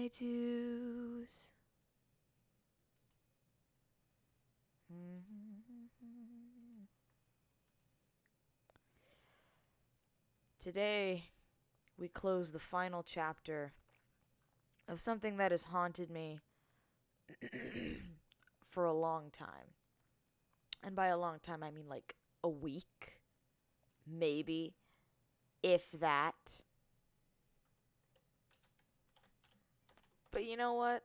twos. Today, we close the final chapter of something that has haunted me for a long time. And by a long time, I mean like a week, maybe, if that. But you know what?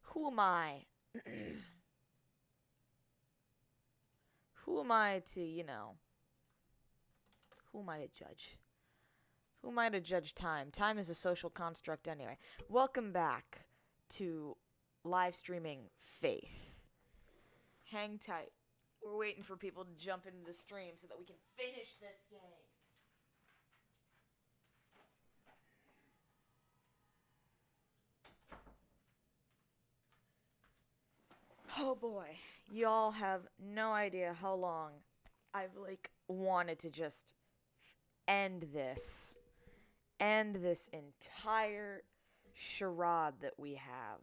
Who am I? Who am I to, who am I to judge? Who am I to judge time? Time is a social construct anyway. Welcome back to live streaming Faith. Hang tight. We're waiting for people to jump into the stream so that we can finish this game. Oh boy. Y'all have no idea how long I've wanted to just end this. End this entire charade that we have.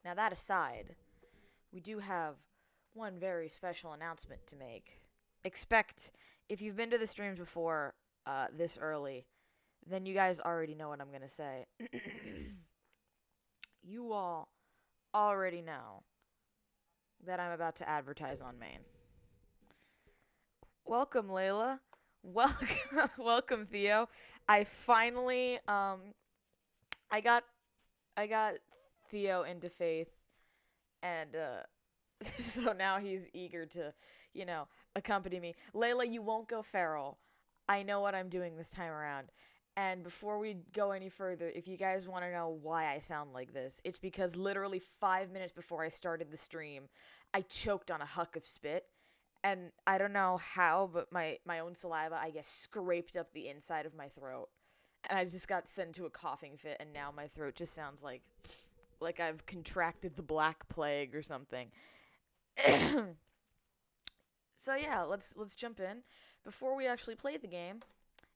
Now that aside, we do have one very special announcement to make. Expect, if you've been to the streams before this early, then you guys already know what I'm going to say. You all already know that I'm about to advertise on Maine. Welcome, Layla. Welcome, welcome, Theo. I finally, I got Theo into Faith, and so now he's eager to, accompany me. Layla, you won't go feral. I know what I'm doing this time around. And before we go any further, if you guys want to know why I sound like this, it's because literally 5 minutes before I started the stream, I choked on a huck of spit. And I don't know how, but my own saliva, I guess, scraped up the inside of my throat. And I just got sent to a coughing fit, and now my throat just sounds like I've contracted the Black Plague or something. So yeah, let's jump in. Before we actually play the game,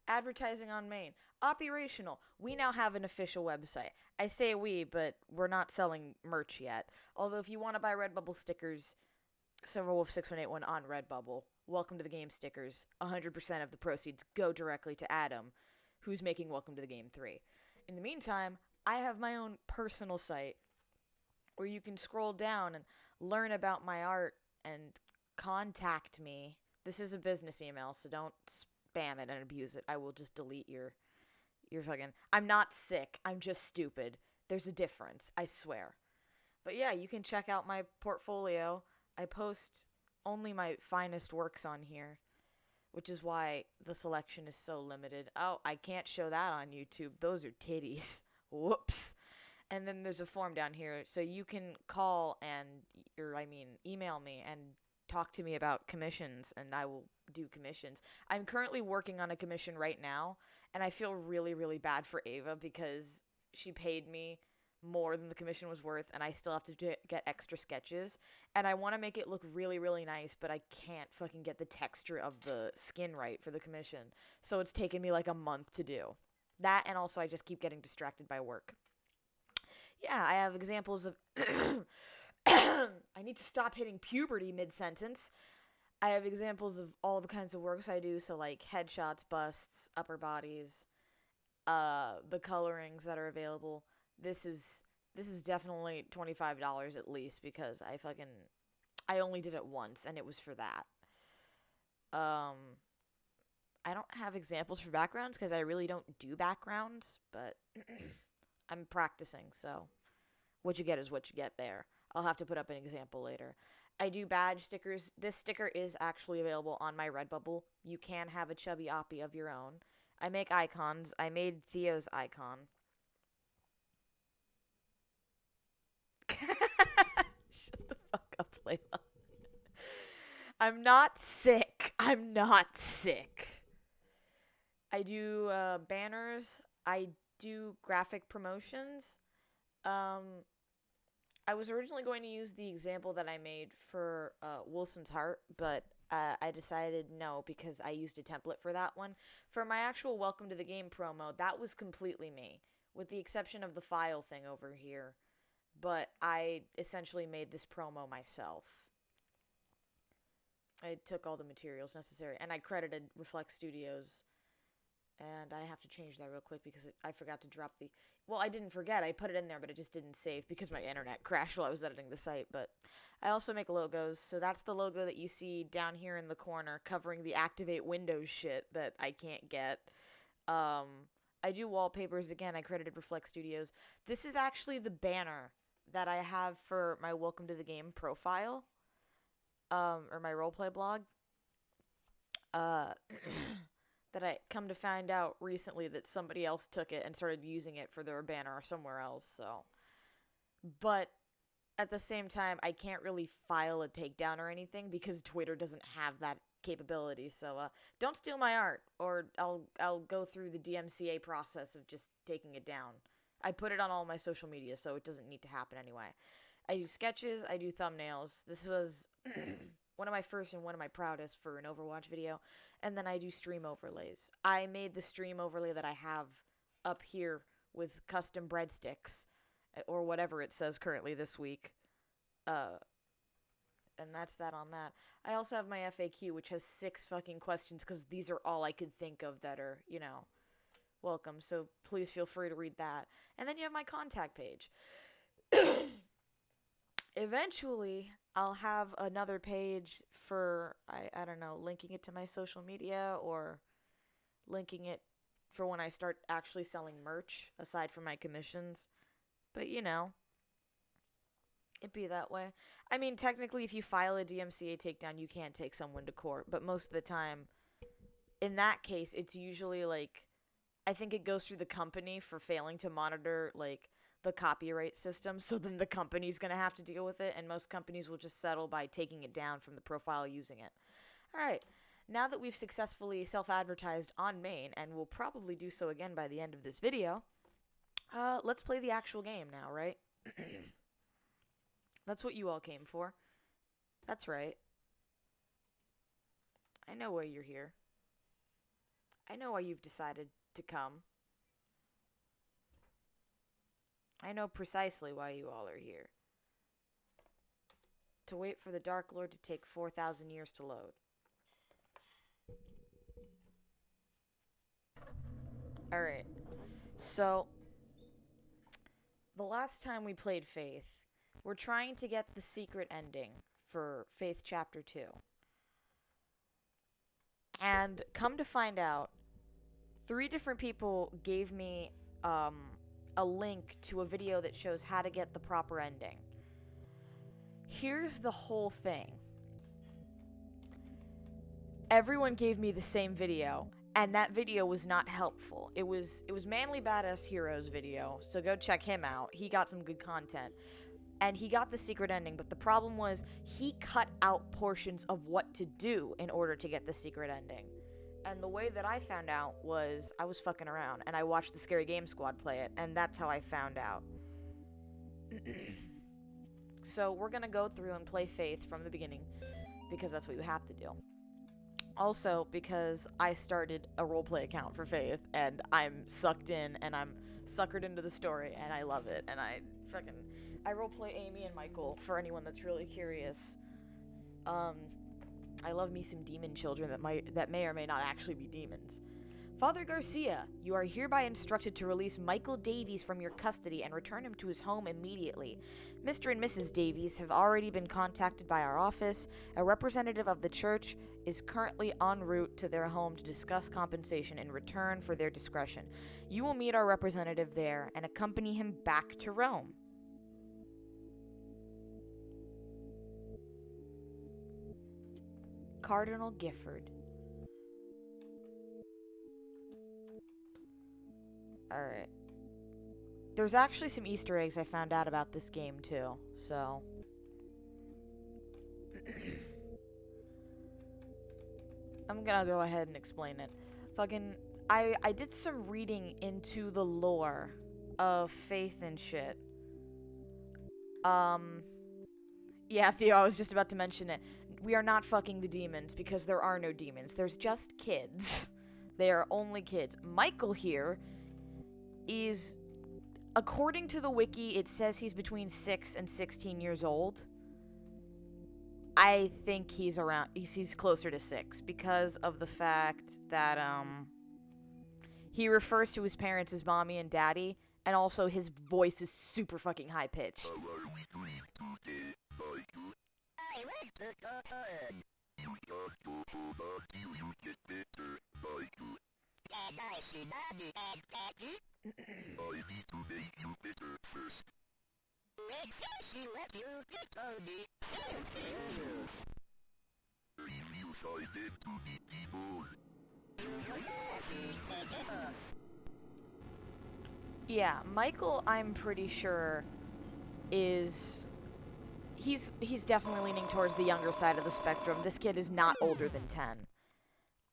advertising on Maine. Operational. We now have an official website. I say we, but we're not selling merch yet. Although if you want to buy Redbubble stickers, Silverwolf6181 on Redbubble, welcome to the game stickers. 100% of the proceeds go directly to Adam, who's making Welcome to the Game 3. In the meantime, I have my own personal site where you can scroll down and learn about my art and contact me. This is a business email, so don't spam it and abuse it. I will just delete your fucking... I'm not sick. I'm just stupid. There's a difference. I swear. But yeah, you can check out my portfolio. I post only my finest works on here, which is why the selection is so limited. Oh, I can't show that on YouTube. Those are titties. Whoops. And then there's a form down here, so you can call email me and talk to me about commissions, and I will do commissions. I'm currently working on a commission right now, and I feel really, really bad for Ava because she paid me more than the commission was worth, and I still have to get extra sketches, and I want to make it look really, really nice, but I can't fucking get the texture of the skin right for the commission, so it's taken me like a month to do. That, and also I just keep getting distracted by work. Yeah, I have examples of... I need to stop hitting puberty mid-sentence. I have examples of all the kinds of works I do, so like headshots, busts, upper bodies, the colorings that are available. This is definitely $25 at least because I only did it once and it was for that. I don't have examples for backgrounds because I really don't do backgrounds, but I'm practicing, so what you get is what you get there. I'll have to put up an example later. I do badge stickers. This sticker is actually available on my Redbubble. You can have a chubby oppie of your own. I make icons. I made Theo's icon. Shut the fuck up, Layla. I'm not sick. I'm not sick. I do banners. I do graphic promotions. I was originally going to use the example that I made for Wilson's Heart, but I decided no because I used a template for that one. For my actual Welcome to the Game promo, that was completely me, with the exception of the file thing over here. But I essentially made this promo myself. I took all the materials necessary, and I credited Reflect Studios. And I have to change that real quick because I forgot to drop the... Well, I didn't forget. I put it in there, but it just didn't save because my internet crashed while I was editing the site. But I also make logos, so that's the logo that you see down here in the corner covering the Activate Windows shit that I can't get. I do wallpapers. Again, I credited Reflect Studios. This is actually the banner that I have for my Welcome to the Game profile, or my roleplay blog. That I come to find out recently that somebody else took it and started using it for their banner somewhere else, so. But at the same time, I can't really file a takedown or anything because Twitter doesn't have that capability, so don't steal my art, or I'll go through the DMCA process of just taking it down. I put it on all my social media, so it doesn't need to happen anyway. I do sketches, I do thumbnails. This was one of my first and one of my proudest for an Overwatch video. And then I do stream overlays. I made the stream overlay that I have up here with custom breadsticks, or whatever it says currently this week. And that's that on that. I also have my FAQ, which has 6 fucking questions, because these are all I could think of that are, you know, welcome. So please feel free to read that. And then you have my contact page. Eventually, I'll have another page for, I don't know, linking it to my social media, or linking it for when I start actually selling merch, aside from my commissions. But, you know, it'd be that way. I mean, technically, if you file a DMCA takedown, you can't take someone to court. But most of the time, in that case, it's usually, like, I think it goes through the company for failing to monitor, like, the copyright system, so then the company's going to have to deal with it, and most companies will just settle by taking it down from the profile using it. Alright, now that we've successfully self-advertised on main, and we'll probably do so again by the end of this video, let's play the actual game now, right? That's what you all came for. That's right. I know why you're here. I know why you've decided to come. I know precisely why you all are here. To wait for the Dark Lord to take 4,000 years to load. Alright. So, the last time we played Faith, we're trying to get the secret ending for Faith Chapter 2. And come to find out, 3 different people gave me, a link to a video that shows how to get the proper ending. Here's the whole thing. Everyone gave me the same video, and that video was not helpful. It was Manly Badass Heroes video, so go check him out. He got some good content. And he got the secret ending, but the problem was he cut out portions of what to do in order to get the secret ending. And the way that I found out was I was fucking around, and I watched the Scary Game Squad play it, and that's how I found out. So we're gonna go through and play Faith from the beginning, because that's what you have to do. Also, because I started a roleplay account for Faith, and I'm sucked in, and I'm suckered into the story, and I love it, and I roleplay Amy and Michael, for anyone that's really curious. I love me some demon children that may or may not actually be demons. Father Garcia, you are hereby instructed to release Michael Davies from your custody and return him to his home immediately. Mr. and Mrs. Davies have already been contacted by our office. A representative of the church is currently en route to their home to discuss compensation in return for their discretion. You will meet our representative there and accompany him back to Rome. Cardinal Gifford. Alright. There's actually some Easter eggs I found out about this game, too, so... I'm gonna go ahead and explain it. Fucking... I did some reading into the lore of Faith and shit. Yeah, Theo, I was just about to mention it. we are not fucking the demons because there are no demons. There's just kids. They are only kids. Michael here is, according to the wiki, it says he's between 6 and 16 years old. I think he's closer to 6 because of the fact that he refers to his parents as mommy and daddy, and also his voice is super fucking high pitched. Yeah, Michael, I'm pretty sure, is... He's definitely leaning towards the younger side of the spectrum. This kid is not older than 10.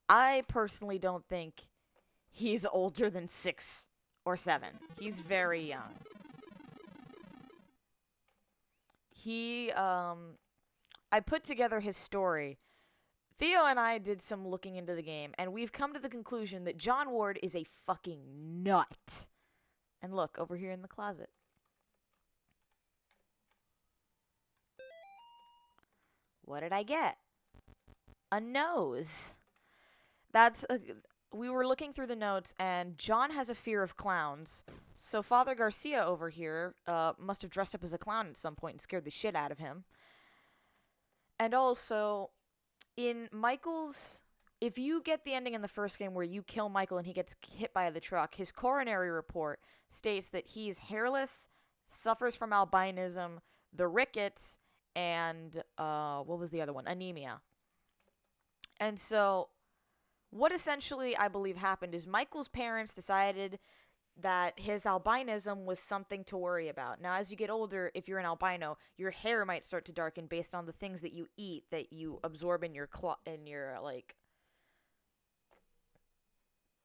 I personally don't think he's older than 6 or 7. He's very young. I put together his story. Theo and I did some looking into the game, and we've come to the conclusion that John Ward is a fucking nut. And look, over here in the closet. What did I get? A nose. We were looking through the notes, and John has a fear of clowns. So Father Garcia over here must have dressed up as a clown at some point and scared the shit out of him. And also, in Michael's... If you get the ending in the first game where you kill Michael and he gets hit by the truck, his coronary report states that he's hairless, suffers from albinism, the rickets, and, what was the other one? Anemia. And so, what essentially I believe happened is Michael's parents decided that his albinism was something to worry about. Now, as you get older, if you're an albino, your hair might start to darken based on the things that you eat, that you absorb in your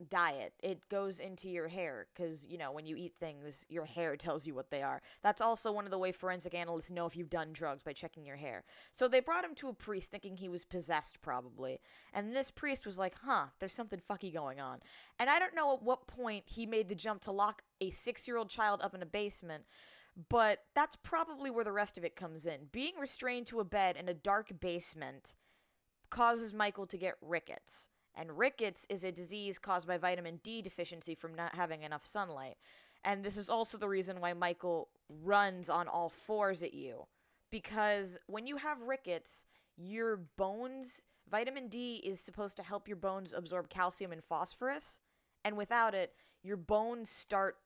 diet. It goes into your hair because, you know, when you eat things, your hair tells you what they are. That's also one of the way forensic analysts know if you've done drugs, by checking your hair. So they brought him to a priest thinking he was possessed, probably. And this priest was like, there's something fucky going on. And I don't know at what point he made the jump to lock a 6-year-old child up in a basement, but that's probably where the rest of it comes in. Being restrained to a bed in a dark basement causes Michael to get rickets. And rickets is a disease caused by vitamin D deficiency from not having enough sunlight. And this is also the reason why Michael runs on all fours at you. Because when you have rickets, your bones... Vitamin D is supposed to help your bones absorb calcium and phosphorus. And without it, your bones start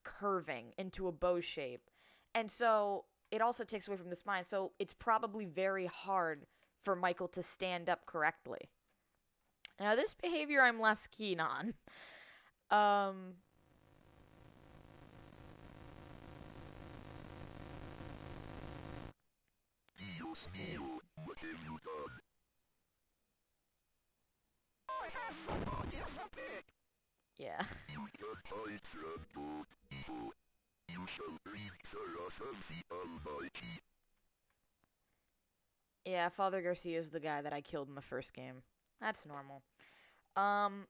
curving into a bow shape. And so it also takes away from the spine. So it's probably very hard for Michael to stand up correctly. Now, this behavior I'm less keen on. Dios mío, what have you done? I have somebody as a pet. Yeah. You can't hide from God, evil. You shall breathe the wrath of the Almighty. Yeah, Father Garcia is the guy that I killed in the first game. That's normal. I'm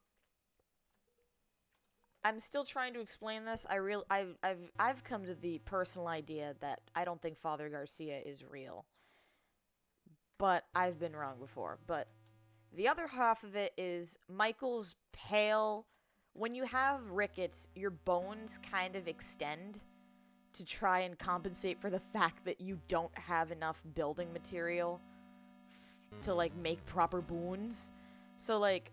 still trying to explain this. I've come to the personal idea that I don't think Father Garcia is real. But I've been wrong before. But the other half of it is Michael's pale. When you have rickets, your bones kind of extend to try and compensate for the fact that you don't have enough building material to, like, make proper boons. So, like,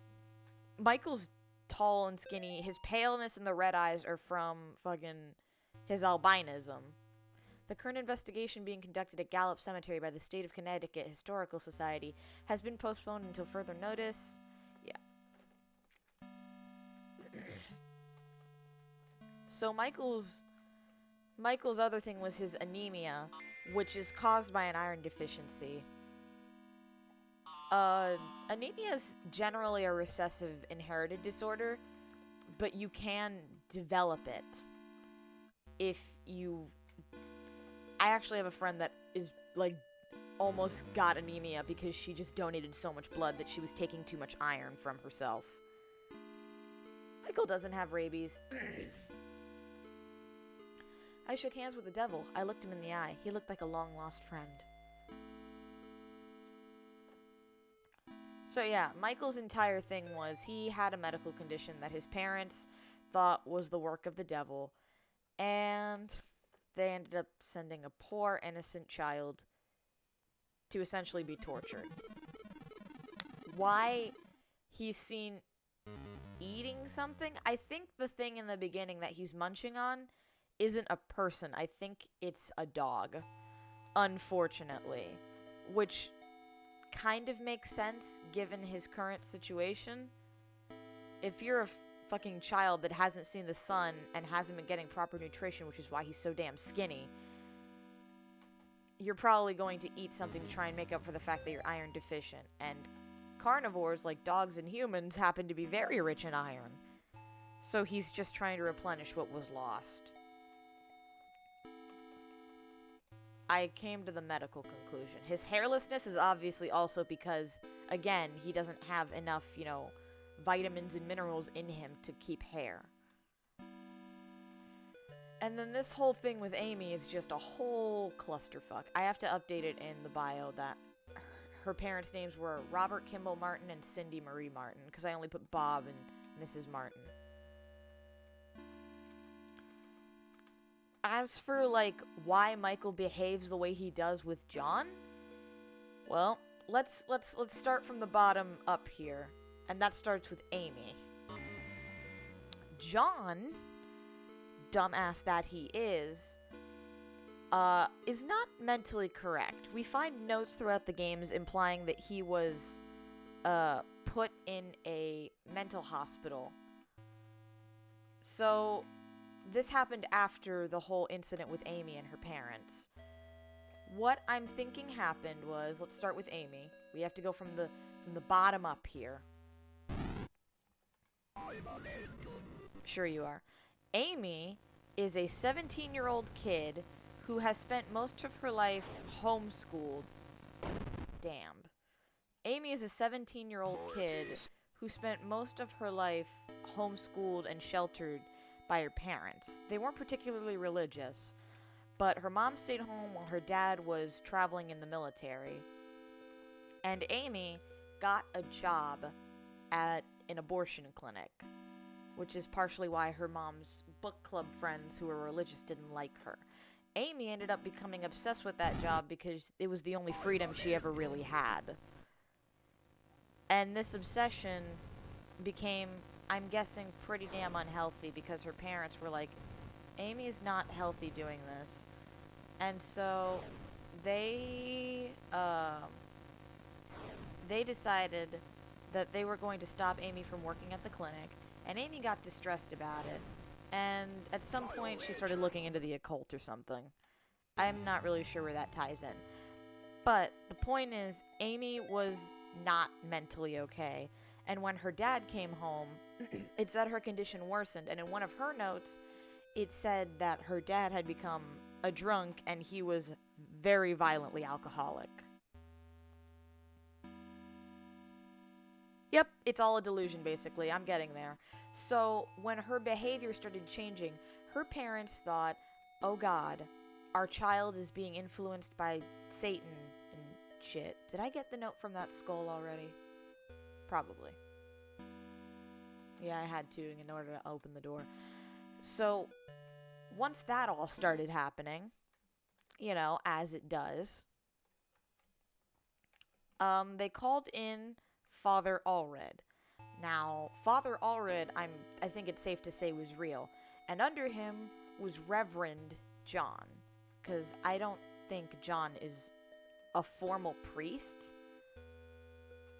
Michael's tall and skinny. His paleness and the red eyes are from fucking his albinism. The current investigation being conducted at Gallup Cemetery by the State of Connecticut Historical Society has been postponed until further notice. Yeah. So Michael's other thing was his anemia, which is caused by an iron deficiency. Anemia is generally a recessive inherited disorder, but you can develop it if you... I actually have a friend that is, like, almost got anemia because she just donated so much blood that she was taking too much iron from herself. Michael doesn't have rabies. I shook hands with the devil. I looked him in the eye. He looked like a long-lost friend. So yeah, Michael's entire thing was he had a medical condition that his parents thought was the work of the devil, and they ended up sending a poor, innocent child to essentially be tortured. Why he's seen eating something? I think the thing in the beginning that he's munching on isn't a person. I think it's a dog, unfortunately, which kind of makes sense given his current situation. If you're a fucking child that hasn't seen the sun and hasn't been getting proper nutrition, which is why he's so damn skinny, you're probably going to eat something to try and make up for the fact that you're iron deficient. And carnivores, like dogs and humans, happen to be very rich in iron. So he's just trying to replenish what was lost. I came to the medical conclusion. His hairlessness is obviously also because, again, he doesn't have enough, vitamins and minerals in him to keep hair. And then this whole thing with Amy is just a whole clusterfuck. I have to update it in the bio that her parents' names were Robert Kimball Martin and Cindy Marie Martin, because I only put Bob and Mrs. Martin. As for, why Michael behaves the way he does with John, well, let's start from the bottom up here, and that starts with Amy. John, dumbass that he is not mentally correct. We find notes throughout the games implying that he was, put in a mental hospital. So this happened after the whole incident with Amy and her parents. What I'm thinking happened was, let's start with Amy. We have to go from the bottom up here. Sure you are. Amy is a 17-year-old kid who has spent most of her life homeschooled. Damn. Amy is a 17-year-old kid who spent most of her life homeschooled and sheltered by her parents. They weren't particularly religious, but her mom stayed home while her dad was traveling in the military. And Amy got a job at an abortion clinic, which is partially why her mom's book club friends who were religious didn't like her. Amy ended up becoming obsessed with that job because it was the only freedom she ever really had. And this obsession became, I'm guessing, pretty damn unhealthy because her parents were like, Amy's not healthy doing this. And so they decided that they were going to stop Amy from working at the clinic, and Amy got distressed about it. And at some point she started looking into the occult or something. I'm not really sure where that ties in. But the point is, Amy was not mentally okay. And when her dad came home, it said her condition worsened. And in one of her notes, it said that her dad had become a drunk and he was very violently alcoholic. Yep, it's all a delusion, basically. I'm getting there. So when her behavior started changing, her parents thought, oh God, our child is being influenced by Satan and shit. Did I get the note from that skull already? Probably. Yeah, I had to in order to open the door. So once that all started happening, as it does, they called in Father Allred. Now, Father Allred, I think it's safe to say, was real. And under him was Reverend John. Because I don't think John is a formal priest.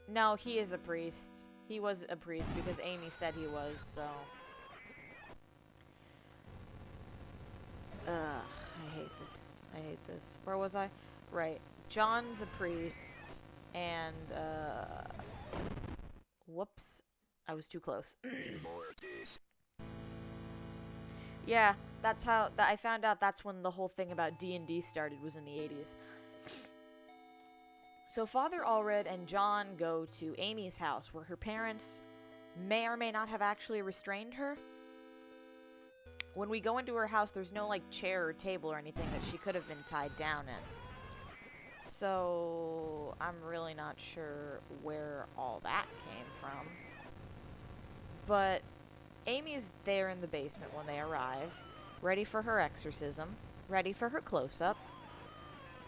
No, he is a priest. He was a priest because Amy said he was, so. I hate this. Where was I? Right. John's a priest, and, whoops. I was too close. Yeah, that's how, I found out that's when the whole thing about D&D started, was in the 80s. So Father Allred and John go to Amy's house, where her parents may or may not have actually restrained her. When we go into her house, there's no, like, chair or table or anything that she could have been tied down in. So I'm really not sure where all that came from. But Amy's there in the basement when they arrive, ready for her exorcism, ready for her close-up.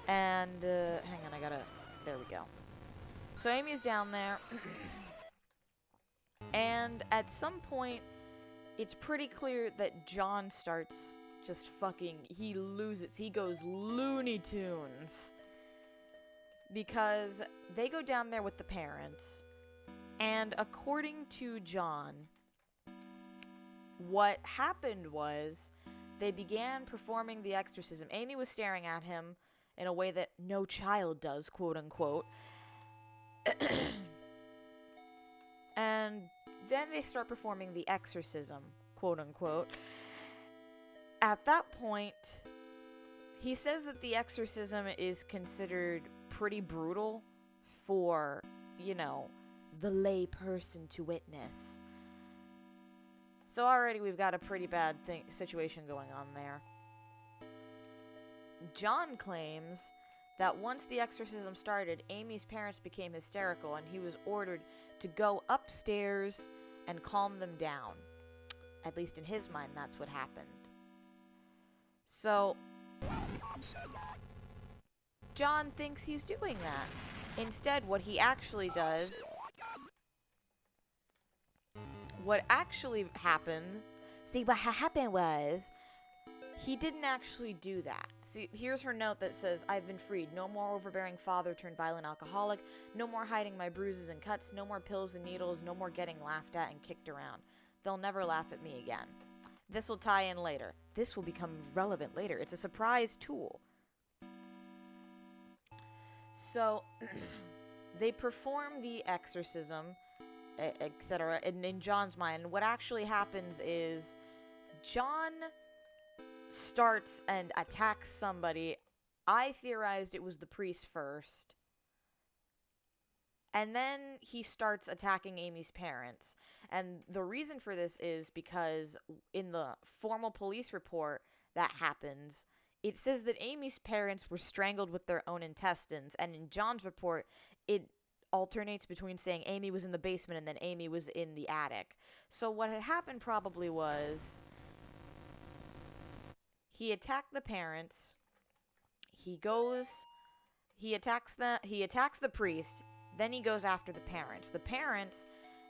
And, hang on, there we go. So Amy's down there. And at some point, it's pretty clear that John starts just fucking, he goes Looney Tunes. Because they go down there with the parents, and according to John, what happened was they began performing the exorcism. Amy was staring at him in a way that no child does, quote unquote. And then they start performing the exorcism, quote unquote. At that point, he says that the exorcism is considered pretty brutal for, you know, the lay person to witness. So already we've got a pretty bad situation going on there. John claims that once the exorcism started, Amy's parents became hysterical and he was ordered to go upstairs and calm them down. At least in his mind, that's what happened. So John thinks he's doing that. Instead, what actually happened, what happened was, he didn't actually do that. See, here's her note that says, I've been freed. No more overbearing father turned violent alcoholic. No more hiding my bruises and cuts. No more pills and needles. No more getting laughed at and kicked around. They'll never laugh at me again. This will tie in later. This will become relevant later. It's a surprise tool. So, they perform the exorcism, etc. In John's mind, what actually happens is John starts and attacks somebody. I theorized it was the priest first. And then he starts attacking Amy's parents. And the reason for this is because in the formal police report that happens, it says that Amy's parents were strangled with their own intestines. And in John's report, it alternates between saying Amy was in the basement and then Amy was in the attic. So what had happened probably was he attacked the parents. He attacks the priest. Then he goes after the parents. The parents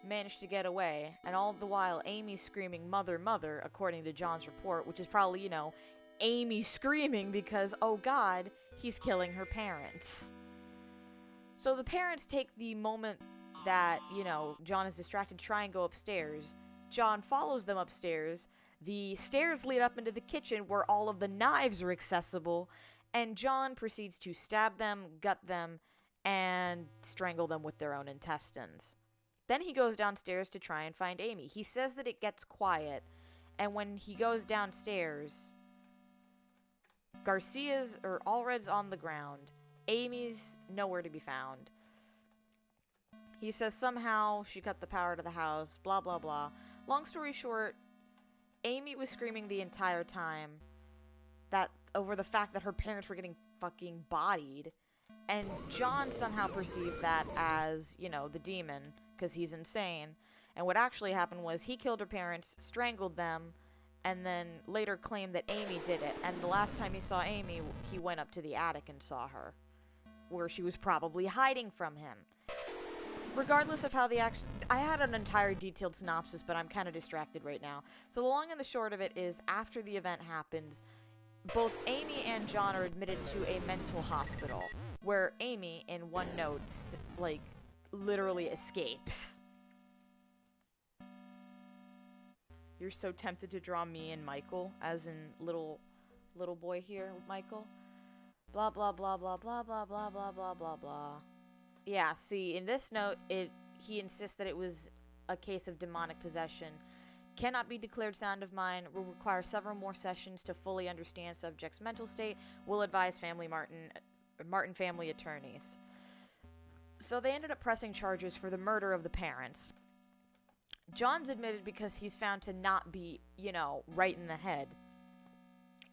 manage to get away, and all the while Amy's screaming, "Mother, mother," according to John's report, which is probably, you know, Amy screaming because, oh God, he's killing her parents. So the parents take the moment that, you know, John is distracted, try and go upstairs. John follows them upstairs. The stairs lead up into the kitchen where all of the knives are accessible, and John proceeds to stab them, gut them, and strangle them with their own intestines. Then he goes downstairs to try and find Amy. He says that it gets quiet, and when he goes downstairs, Allred's on the ground. Amy's nowhere to be found. He says somehow she cut the power to the house, blah, blah, blah. Long story short, Amy was screaming the entire time over the fact that her parents were getting fucking bodied. And John somehow perceived that as, you know, the demon, because he's insane. And what actually happened was he killed her parents, strangled them, and then later claimed that Amy did it. And the last time he saw Amy, he went up to the attic and saw her, where she was probably hiding from him. Regardless of how I had an entire detailed synopsis, but I'm kind of distracted right now. So the long and the short of it is, after the event happens, both Amy and John are admitted to a mental hospital, where Amy, in one note, like, literally escapes. You're so tempted to draw me and Michael, as in little boy here, Michael. Blah, blah, blah, blah, blah, blah, blah, blah, blah, blah, blah. Yeah, see, in this note, he insists that it was a case of demonic possession. Cannot be declared sound of mind. Will require several more sessions to fully understand subject's mental state. Will advise Martin family attorneys. So they ended up pressing charges for the murder of the parents. John's admitted because he's found to not be, right in the head.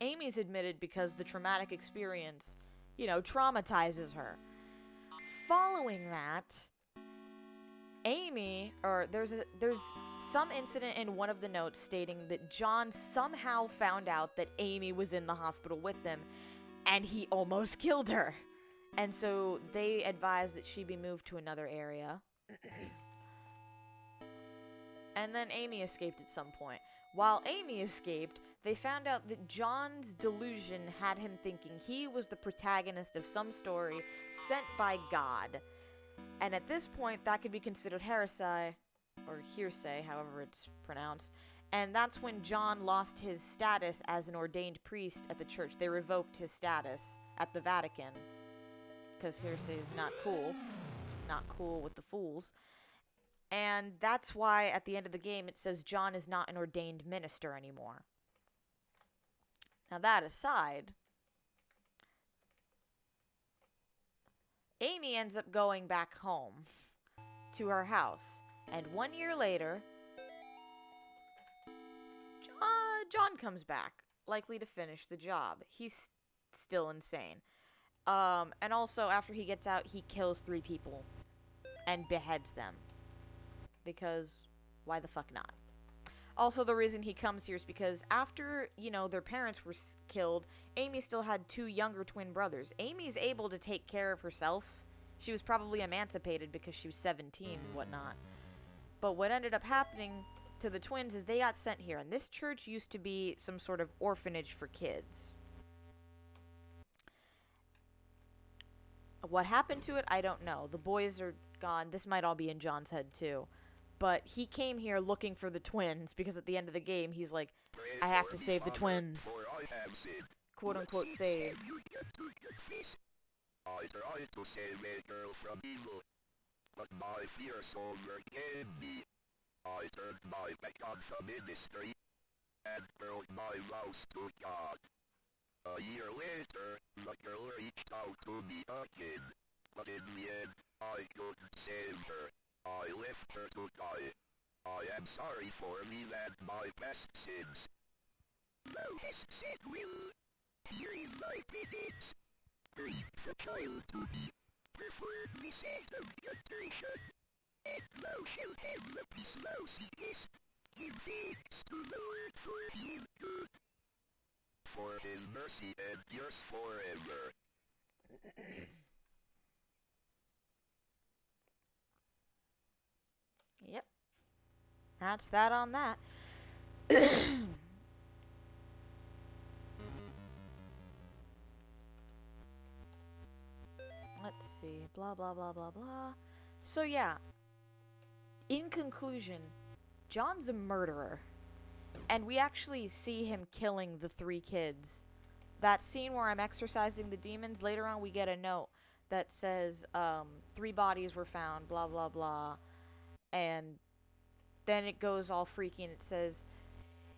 Amy's admitted because the traumatic experience, traumatizes her. Following that, there's some incident in one of the notes stating that John somehow found out that Amy was in the hospital with them, and he almost killed her. And so they advised that she be moved to another area. And then Amy escaped at some point. While Amy escaped, they found out that John's delusion had him thinking he was the protagonist of some story sent by God. And at this point, that could be considered heresy, or hearsay, however it's pronounced. And that's when John lost his status as an ordained priest at the church. They revoked his status at the Vatican. Because hearsay is not cool. Not cool with the fools. And that's why at the end of the game it says John is not an ordained minister anymore. Now that aside, Amy ends up going back home to her house. And 1 year later, John comes back, likely to finish the job. He's still insane. And also, after he gets out, he kills 3 people and beheads them. Because why the fuck not? Also, the reason he comes here is because after, their parents were killed, Amy still had 2 younger twin brothers. Amy's able to take care of herself. She was probably emancipated because she was 17 and whatnot. But what ended up happening to the twins is they got sent here. And this church used to be some sort of orphanage for kids. What happened to it, I don't know. The boys are gone. This might all be in John's head, too. But he came here looking for the twins, because at the end of the game, he's like, I have to save the twins. Quote-unquote save. I tried to save a girl from evil, but my fears overcame me. I turned my back on the ministry, and broke my vows to God. A year later, the girl reached out to me again, but in the end, I couldn't save her. I left her to die. I am sorry for me and my past sins. Thou hast said will. Here is my penance. Bring the child to me. Perform the act of contrition. And thou shalt have the peace thou seekest. Give thanks to the Lord for his good. For his mercy endures forever. Yep. That's that on that. Let's see. Blah, blah, blah, blah, blah. So, yeah. In conclusion, John's a murderer. And we actually see him killing the 3 kids. That scene where I'm exorcising the demons, later on we get a note that says, 3 bodies were found, blah, blah, blah. And then it goes all freaky and it says,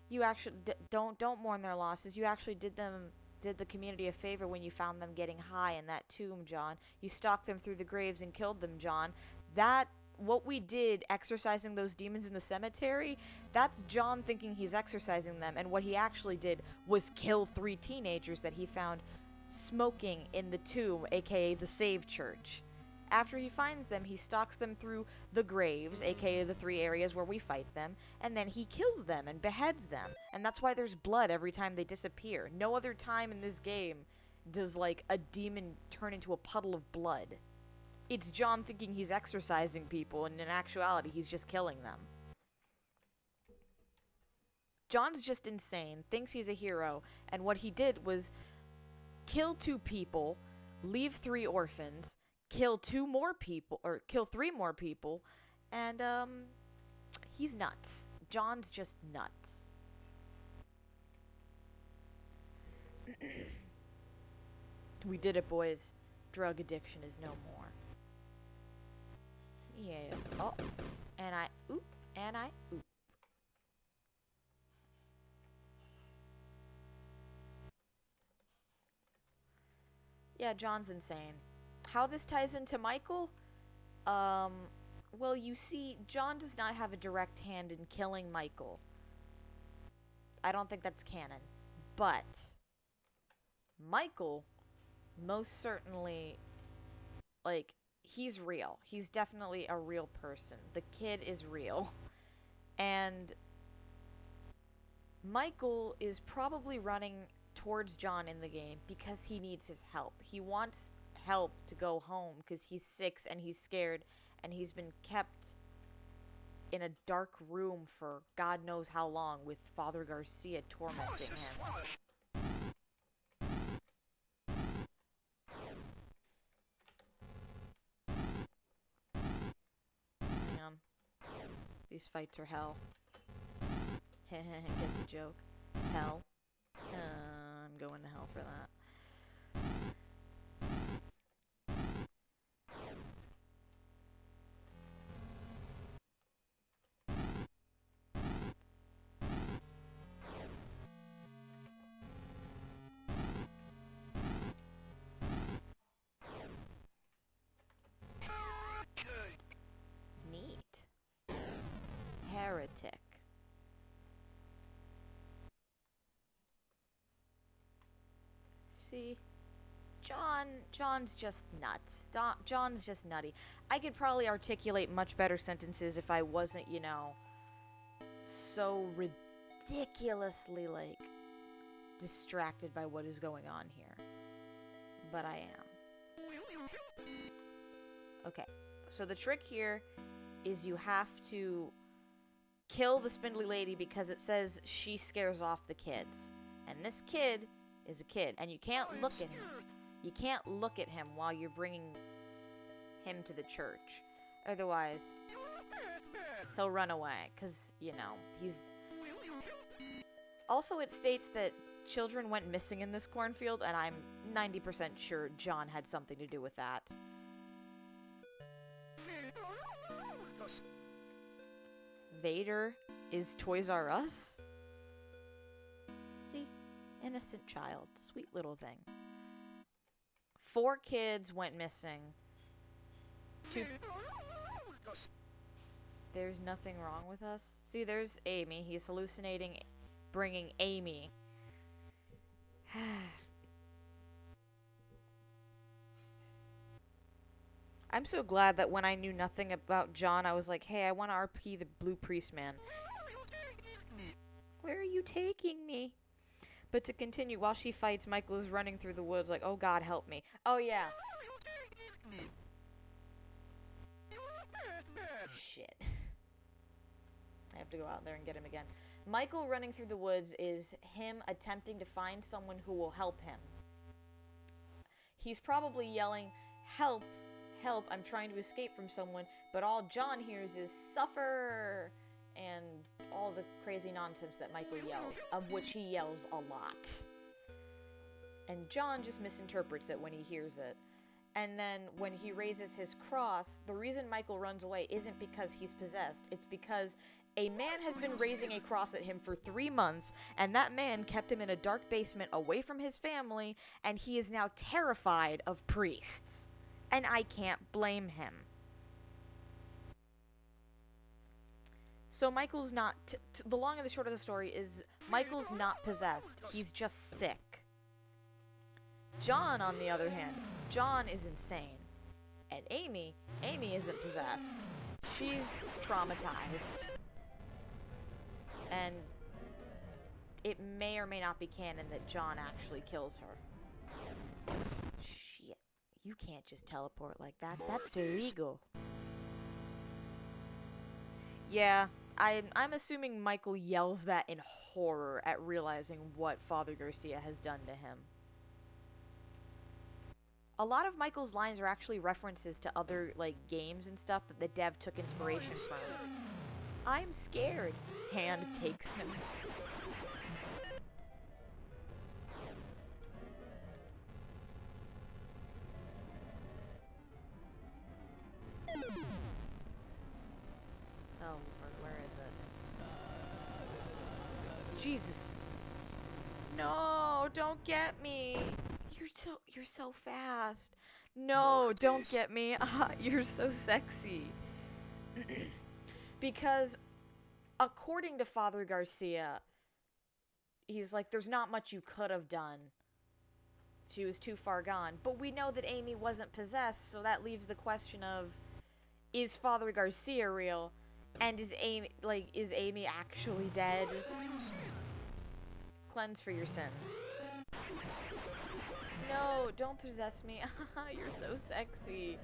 you actually don't mourn their losses. You actually did the community a favor when you found them getting high in that tomb, John. You stalked them through the graves and killed them, John. What we did exorcising those demons in the cemetery, that's John thinking he's exorcising them, and what he actually did was kill 3 teenagers that he found smoking in the tomb, aka the Save Church. After he finds them, he stalks them through the graves, aka the 3 areas where we fight them, and then he kills them and beheads them. And that's why there's blood every time they disappear. No other time in this game does, a demon turn into a puddle of blood. It's John thinking he's exorcising people, and in actuality, he's just killing them. John's just insane, thinks he's a hero, and what he did was kill 2 people, leave 3 orphans, kill 3 more people, and, he's nuts. John's just nuts. We did it, boys. Drug addiction is no more. Yes. Oh. And I oop. Yeah, John's insane. How this ties into Michael? Um, well, you see, John does not have a direct hand in killing Michael. I don't think that's canon. But Michael, most certainly, like, he's real. He's definitely a real person. The kid is real. And Michael is probably running towards John in the game because he needs his help. He wants help to go home because he's 6 and he's scared and he's been kept in a dark room for God knows how long with Father Garcia tormenting him. Man, these fights are hell. Get the joke. Hell. I'm going to hell for that. Neat. Heretic. See? John's just nuts. John's just nutty. I could probably articulate much better sentences if I wasn't, so ridiculously, distracted by what is going on here. But I am. Okay, so the trick here is you have to kill the spindly lady because it says she scares off the kids. And this kid is a kid, and you can't look at him. You can't look at him while you're bringing him to the church. Otherwise, he'll run away, because, he's... Also, it states that children went missing in this cornfield, and I'm 90% sure John had something to do with that. Vader is Toys R Us? See? Innocent child. Sweet little thing. 4 kids went missing. 2... There's nothing wrong with us? See, there's Amy. He's hallucinating, bringing Amy. I'm so glad that when I knew nothing about John, I was like, hey, I want to RP the Blue Priest Man. Where are you taking me? But to continue, while she fights, Michael is running through the woods like, oh God, help me. Oh yeah. Shit. I have to go out there and get him again. Michael running through the woods is him attempting to find someone who will help him. He's probably yelling, help, help, I'm trying to escape from someone, but all John hears is suffer, and all the crazy nonsense that Michael yells, of which he yells a lot. And John just misinterprets it when he hears it. And then when he raises his cross, the reason Michael runs away isn't because he's possessed, it's because a man has been raising a cross at him for 3 months, and that man kept him in a dark basement away from his family, and he is now terrified of priests. And I can't blame him. So Michael's not... the long and the short of the story is Michael's not possessed. He's just sick. John, on the other hand, John is insane. And Amy isn't possessed. She's traumatized. And it may or may not be canon that John actually kills her. Shit. You can't just teleport like that. That's illegal. Yeah, I'm assuming Michael yells that in horror at realizing what Father Garcia has done to him. A lot of Michael's lines are actually references to other, games and stuff that the dev took inspiration from. I'm scared. Hand takes him. Oh, where is it? Jesus. No, don't get me. you're so fast. No, don't Mortis. get me. You're so sexy. Because according to Father Garcia, he's like, there's not much you could have done. She was too far gone. But we know that Amy wasn't possessed, so that leaves the question of, is Father Garcia real? And is Amy actually dead? Cleanse for your sins. No, don't possess me. You're so sexy.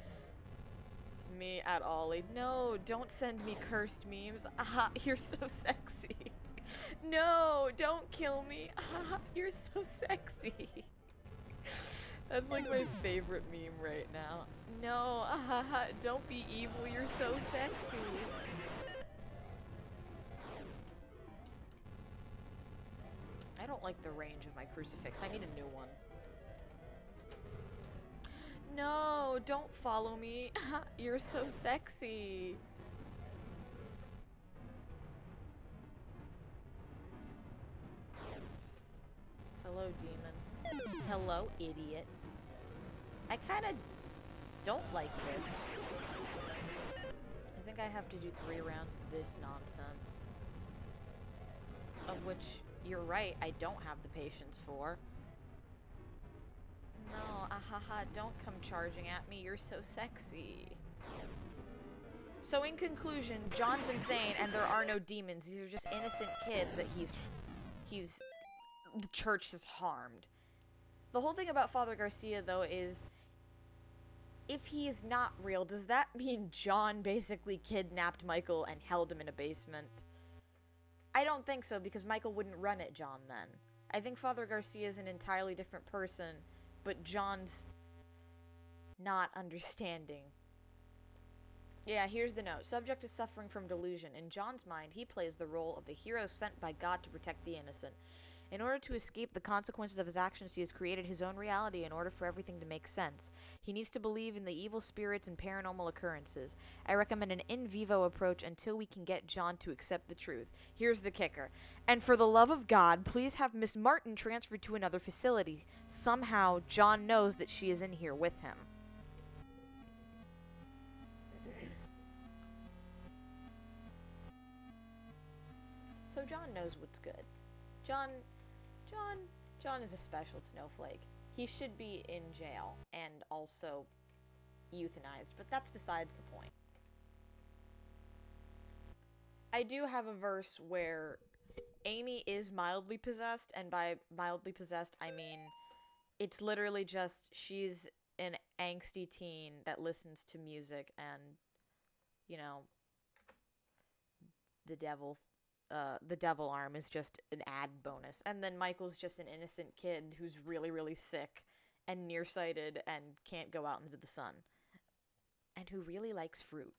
Me at Ollie. No, don't send me cursed memes. You're so sexy. No, don't kill me. You're so sexy. That's like my favorite meme right now. No, don't be evil. You're so sexy. I don't like the range of my crucifix. I need a new one. No, don't follow me. You're so sexy. Hello, demon. Hello, idiot. I kind of don't like this. I think I have to do 3 rounds of this nonsense. Of which, you're right, I don't have the patience for. No, don't come charging at me, you're so sexy. So in conclusion, John's insane and there are no demons. These are just innocent kids that the church has harmed. The whole thing about Father Garcia, though, is if he is not real, does that mean John basically kidnapped Michael and held him in a basement? I don't think so, because Michael wouldn't run at John then. I think Father Garcia is an entirely different person, but John's not understanding. Yeah, here's the note. Subject is suffering from delusion. In John's mind, he plays the role of the hero sent by God to protect the innocent. In order to escape the consequences of his actions, he has created his own reality in order for everything to make sense. He needs to believe in the evil spirits and paranormal occurrences. I recommend an in vivo approach until we can get John to accept the truth. Here's the kicker. And for the love of God, please have Miss Martin transferred to another facility. Somehow, John knows that she is in here with him. So John knows what's good. John is a special snowflake. He should be in jail and also euthanized, but that's besides the point. I do have a verse where Amy is mildly possessed, and by mildly possessed, I mean it's literally just she's an angsty teen that listens to music and, you know, the devil arm is just an ad bonus. And then Michael's just an innocent kid who's really, really sick and nearsighted and can't go out into the sun. And who really likes fruit.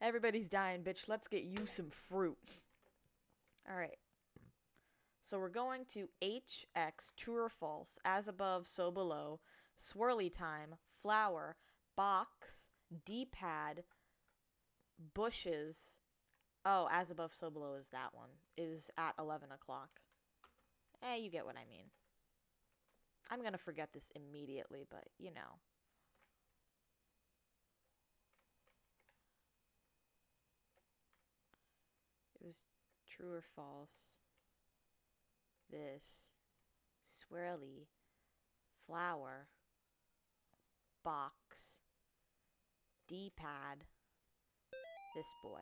Everybody's dying, bitch. Let's get you some fruit. Alright. So we're going to HX, true or false, as above, so below, swirly time, flower, box, D-pad, bushes. Oh, as above, so below is that one. Is at 11 o'clock. You get what I mean. I'm gonna forget this immediately, but, you know. It was true or false. This. Swirly. Flower. Box. D-pad. This boy.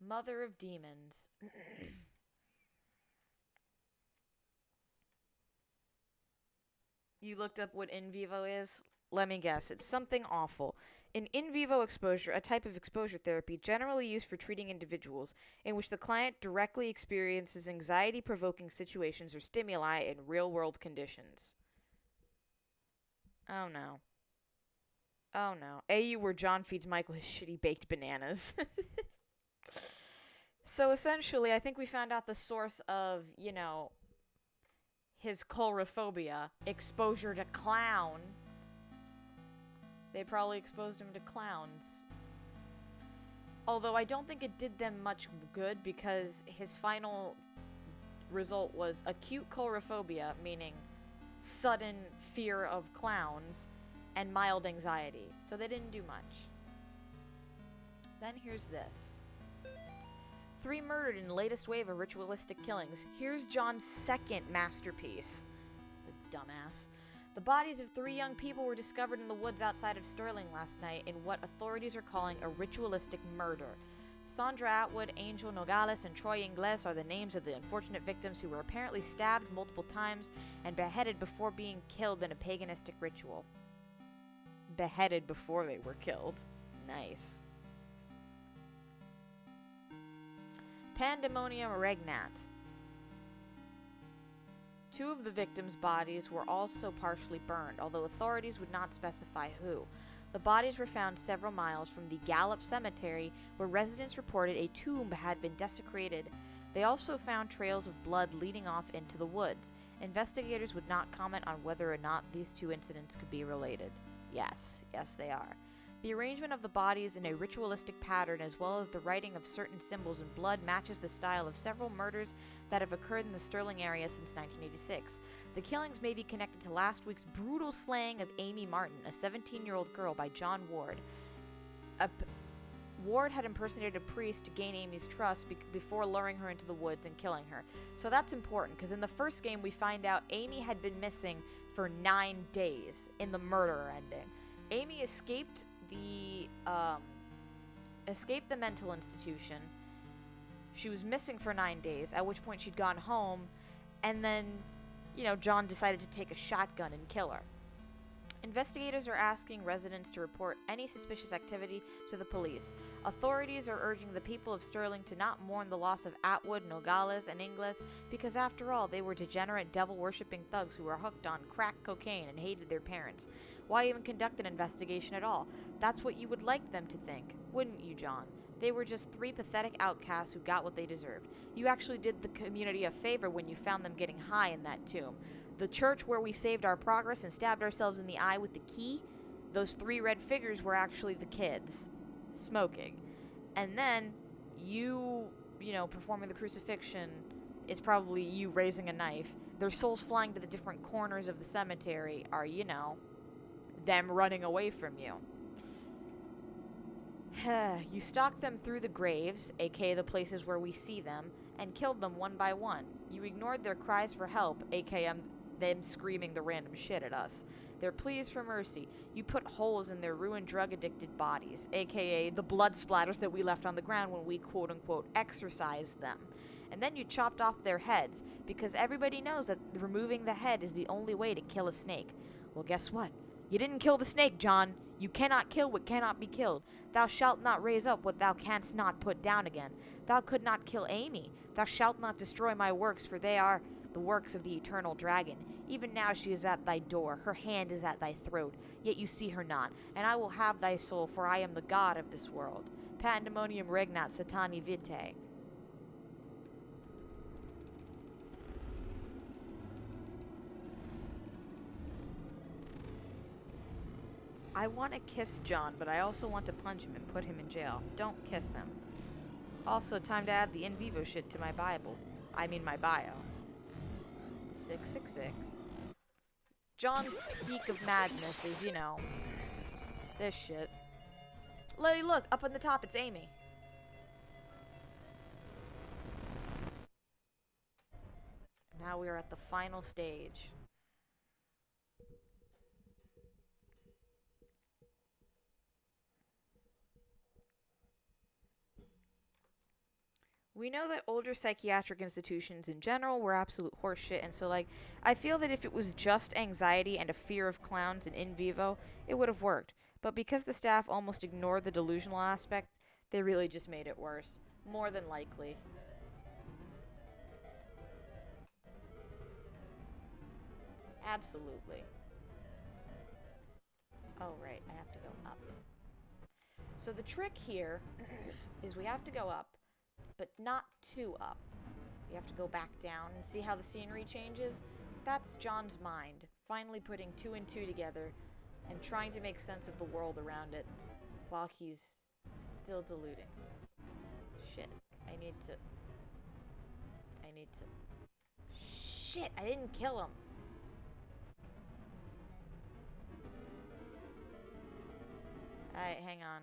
Mother of demons. You looked up what in vivo is? Let me guess. It's something awful. An in vivo exposure, a type of exposure therapy generally used for treating individuals in which the client directly experiences anxiety-provoking situations or stimuli in real-world conditions. Oh no. Oh no. AU where John feeds Michael his shitty baked bananas. So essentially, I think we found out the source of, you know, his coulrophobia. Exposure to clown. They probably exposed him to clowns. Although I don't think it did them much good because his final result was acute coulrophobia, meaning sudden fear of clowns and mild anxiety. So they didn't do much. Then here's this. 3 murdered in the latest wave of ritualistic killings. Here's John's second masterpiece. The dumbass. The bodies of 3 young people were discovered in the woods outside of Sterling last night in what authorities are calling a ritualistic murder. Sandra Atwood, Angel Nogales, and Troy Ingles are the names of the unfortunate victims who were apparently stabbed multiple times and beheaded before being killed in a paganistic ritual. Beheaded before they were killed. Nice. Pandemonium Regnat. 2 of the victims' bodies were also partially burned, although authorities would not specify who. The bodies were found several miles from the Gallup Cemetery, where residents reported a tomb had been desecrated. They also found trails of blood leading off into the woods. Investigators would not comment on whether or not these 2 incidents could be related. Yes, they are. The arrangement of the bodies in a ritualistic pattern, as well as the writing of certain symbols in blood, matches the style of several murders that have occurred in the Sterling area since 1986. The killings may be connected to last week's brutal slaying of Amy Martin, a 17-year-old girl, by John Ward. Ward had impersonated a priest to gain Amy's trust before luring her into the woods and killing her. So that's important, because in the first game we find out Amy had been missing for 9 days in the murderer ending. Amy escaped the mental institution. She was missing for 9 days, at which point she'd gone home, and then, John decided to take a shotgun and kill her. Investigators are asking residents to report any suspicious activity to the police. Authorities are urging the people of Sterling to not mourn the loss of Atwood, Nogales, and Ingles, because after all, they were degenerate, devil-worshipping thugs who were hooked on crack cocaine and hated their parents. Why even conduct an investigation at all? That's what you would like them to think, wouldn't you, John? They were just 3 pathetic outcasts who got what they deserved. You actually did the community a favor when you found them getting high in that tomb. The church where we saved our progress and stabbed ourselves in the eye with the key, those 3 red figures were actually the kids smoking. And then you performing the crucifixion is probably you raising a knife. Their souls flying to the different corners of the cemetery are, them running away from you. You stalked them through the graves, aka the places where we see them, and killed them one by one. You ignored their cries for help, aka them screaming the random shit at us. Their pleas for mercy. You put holes in their ruined drug-addicted bodies, aka the blood splatters that we left on the ground when we quote-unquote exorcised them. And then you chopped off their heads, because everybody knows that removing the head is the only way to kill a snake. Well, guess what? You didn't kill the snake, John. You cannot kill what cannot be killed. Thou shalt not raise up what thou canst not put down again. Thou could not kill Amy. Thou shalt not destroy my works, for they are the works of the eternal dragon. Even now she is at thy door, her hand is at thy throat, yet you see her not, and I will have thy soul, for I am the god of this world. Pandemonium regnat satani vitae. I want to kiss John, but I also want to punch him and put him in jail. Don't kiss him. Also, time to add the in vivo shit to my Bible. I mean my bio. 666. John's peak of madness is, this shit. Look, up on the top, it's Amy. Now we are at the final stage. We know that older psychiatric institutions in general were absolute horseshit, and so, I feel that if it was just anxiety and a fear of clowns and in vivo, it would have worked. But because the staff almost ignored the delusional aspect, they really just made it worse. More than likely. Absolutely. Oh, right, I have to go up. So the trick here is we have to go up, but not too up. We have to go back down and see how the scenery changes. That's John's mind, finally putting 2 and 2 together and trying to make sense of the world around it while he's still deluding. Shit, I need to... Shit, I didn't kill him. Alright, hang on.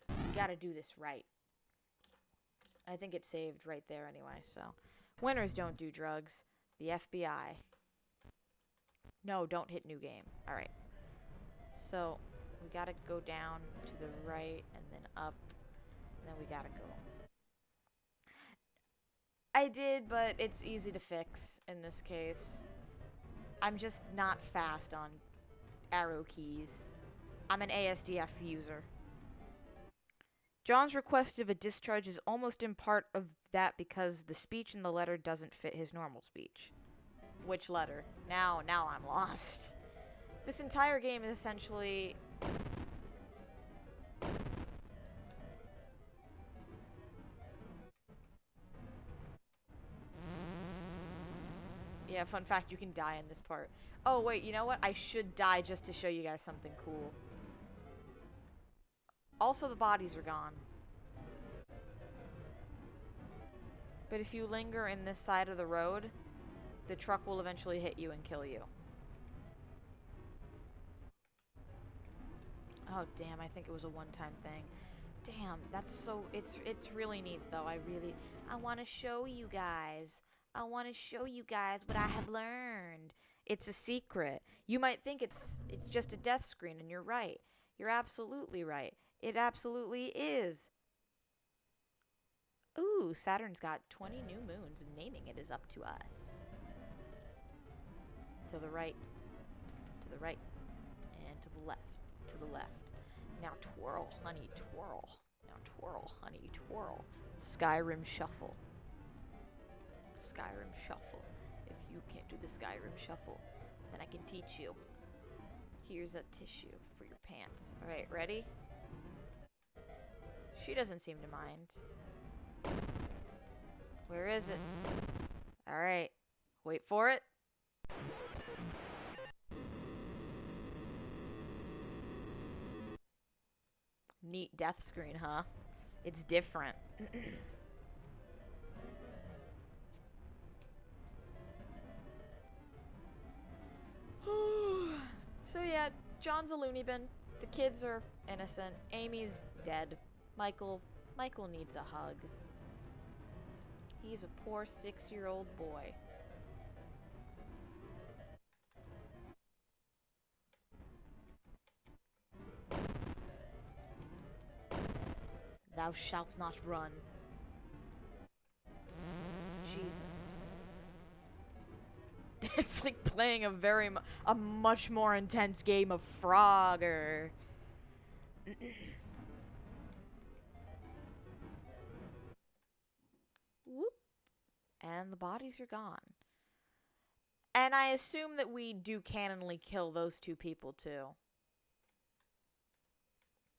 You gotta do this right. I think it saved right there anyway, so. Winners don't do drugs. The FBI. No, don't hit new game. Alright. So, we gotta go down to the right and then up. And then we gotta go. I did, but it's easy to fix in this case. I'm just not fast on arrow keys. I'm an ASDF user. John's request of a discharge is almost in part of that because the speech in the letter doesn't fit his normal speech. Which letter? Now I'm lost. This entire game is essentially... Yeah, fun fact, you can die in this part. Oh, wait, you know what? I should die just to show you guys something cool. Also, the bodies are gone. But if you linger in this side of the road, the truck will eventually hit you and kill you. Oh, damn, I think it was a one-time thing. Damn, that's so... It's really neat, though. I want to show you guys. I want to show you guys what I have learned. It's a secret. You might think it's just a death screen, and you're right. You're absolutely right. It absolutely is. Ooh, Saturn's got 20 new moons, and naming it is up to us. To the right. To the right. And to the left. To the left. Now twirl, honey, twirl. Now twirl, honey, twirl. Skyrim shuffle. Skyrim shuffle. If you can't do the Skyrim shuffle, then I can teach you. Here's a tissue for your pants. Alright, ready? She doesn't seem to mind. Where is it? Alright. Wait for it. Neat death screen, huh? It's different. So yeah, John's a loony bin. The kids are innocent. Amy's dead. Michael needs a hug. He's a poor 6-year-old boy. Thou shalt not run. Jesus. It's like playing a much more intense game of Frogger. Whoop. And the bodies are gone. And I assume that we do canonly kill those two people too.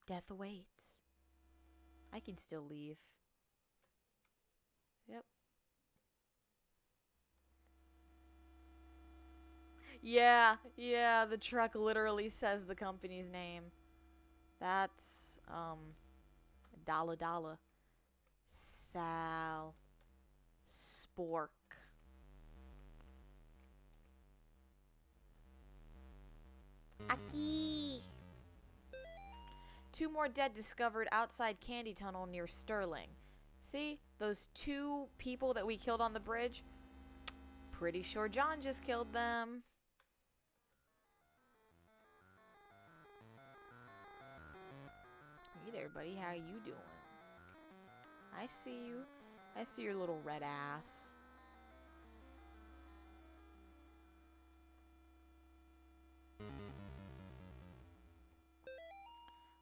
Death awaits. I can still leave. Yep. Yeah, the truck literally says the company's name. That's, Dalla. Sal. Spork. Aki! 2 more dead discovered outside Candy Tunnel near Sterling. See? Those 2 people that we killed on the bridge? Pretty sure John just killed them. Hey there, buddy. How you doing? I see you. I see your little red ass.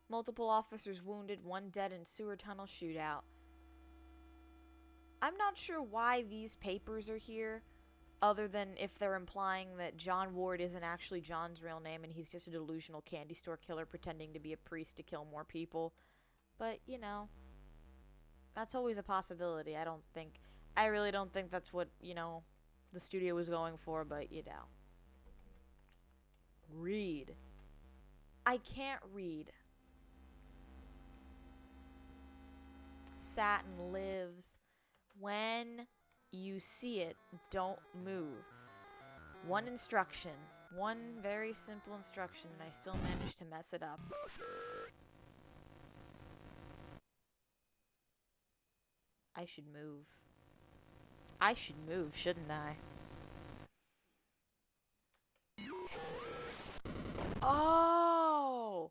Multiple officers wounded, 1 dead in sewer tunnel shootout. I'm not sure why these papers are here, other than if they're implying that John Ward isn't actually John's real name and he's just a delusional candy store killer pretending to be a priest to kill more people. But, you know, that's always a possibility. I really don't think that's what, you know, the studio was going for, but, you know. Read. I can't read. Satin lives. When you see it, don't move. One instruction. One very simple instruction, and I still managed to mess it up. I should move. I should move, shouldn't I? Oh!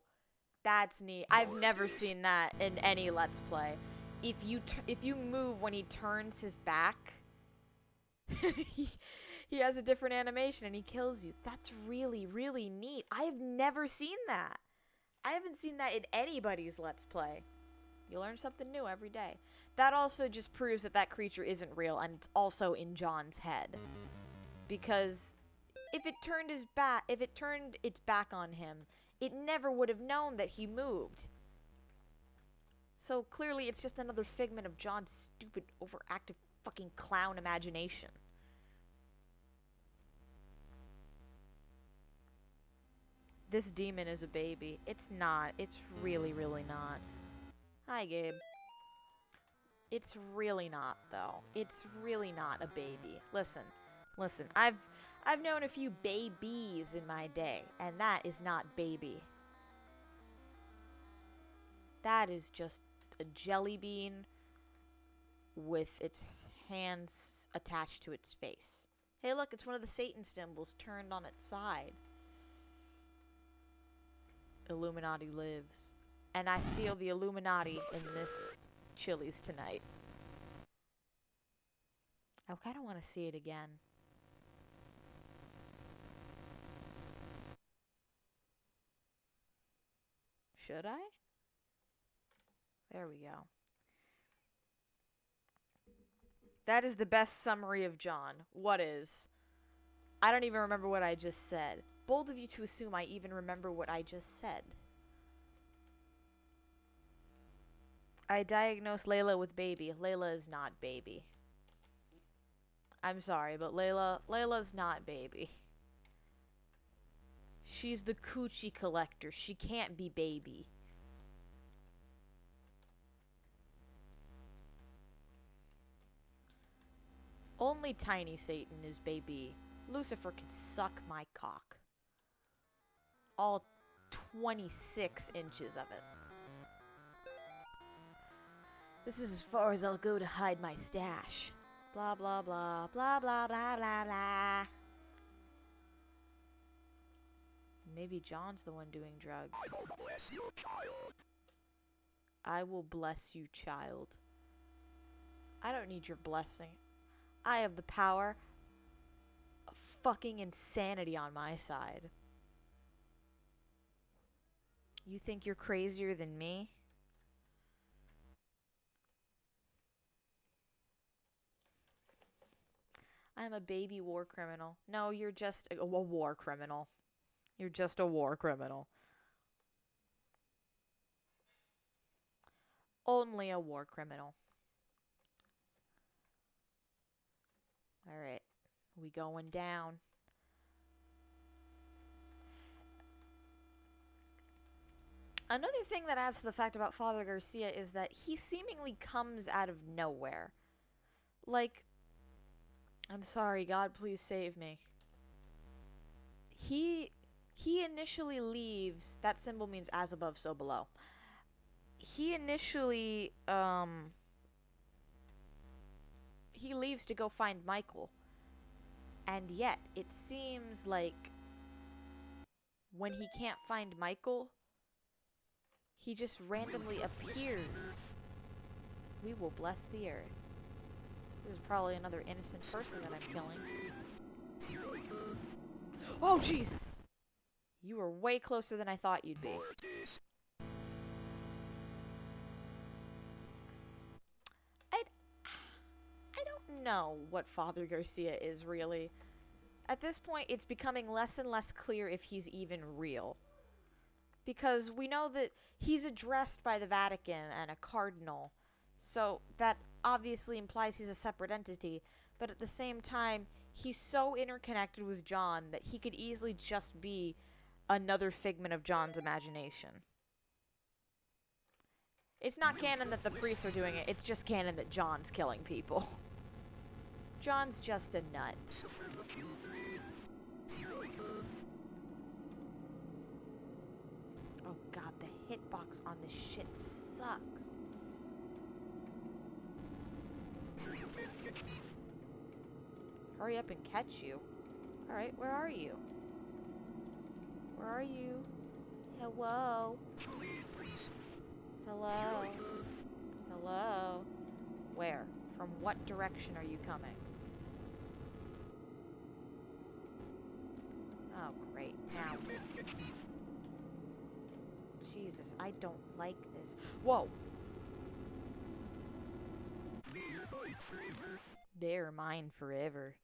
That's neat. I've never seen that in any Let's Play. If you move when he turns his back, he has a different animation and he kills you. That's really, really neat. I have never seen that. I haven't seen that in anybody's Let's Play. You learn something new every day. That also just proves that that creature isn't real, and it's also in John's head. Because if it turned its back on him, it never would have known that he moved. So clearly it's just another figment of John's stupid, overactive fucking clown imagination. This demon is a baby. It's not. It's really, really not. Hi, Gabe. It's really not, though. It's really not a baby. Listen. I've known a few babies in my day, and that is not baby. That is just a jelly bean with its hands attached to its face. Hey, look, it's one of the Satan symbols turned on its side. Illuminati lives. And I feel the Illuminati in this Chili's tonight. I kind of want to see it again. Should I? There we go. That is the best summary of John. What is? I don't even remember what I just said. Bold of you to assume I even remember what I just said. I diagnosed Layla with baby. Layla is not baby. I'm sorry, but Layla's not baby. She's the coochie collector. She can't be baby. Only tiny Satan is baby. Lucifer can suck my cock. All 26 inches of it. This is as far as I'll go to hide my stash. Blah, blah, blah, blah, blah, blah, blah, blah. Maybe John's the one doing drugs. I will bless you, child. I will bless you, child. I don't need your blessing. I have the power of fucking insanity on my side. You think you're crazier than me? I'm a baby war criminal. No, you're just a war criminal. You're just a war criminal. Only a war criminal. Alright. We going down. Another thing that adds to the fact about Father Garcia is that he seemingly comes out of nowhere. Like, I'm sorry, God, please save me. He initially leaves. That symbol means as above, so below. He initially, he leaves to go find Michael. And yet, it seems like when he can't find Michael, he just randomly appears. We will bless the earth. This is probably another innocent person that I'm killing. Oh, Jesus! You were way closer than I thought you'd be. I don't know what Father Garcia is really. At this point, it's becoming less and less clear if he's even real. Because we know that he's addressed by the Vatican and a cardinal. So that obviously implies he's a separate entity. But at the same time, he's so interconnected with John that he could easily just be another figment of John's imagination. It's not canon that the priests are doing it. It's just canon that John's killing people. John's just a nut. hitbox on this shit sucks. Hurry up and catch you. Alright, where are you? Where are you? Hello? Hello? Hello? Where? From what direction are you coming? Oh, great. Now. Jesus, I don't like this. Whoa! They're mine forever.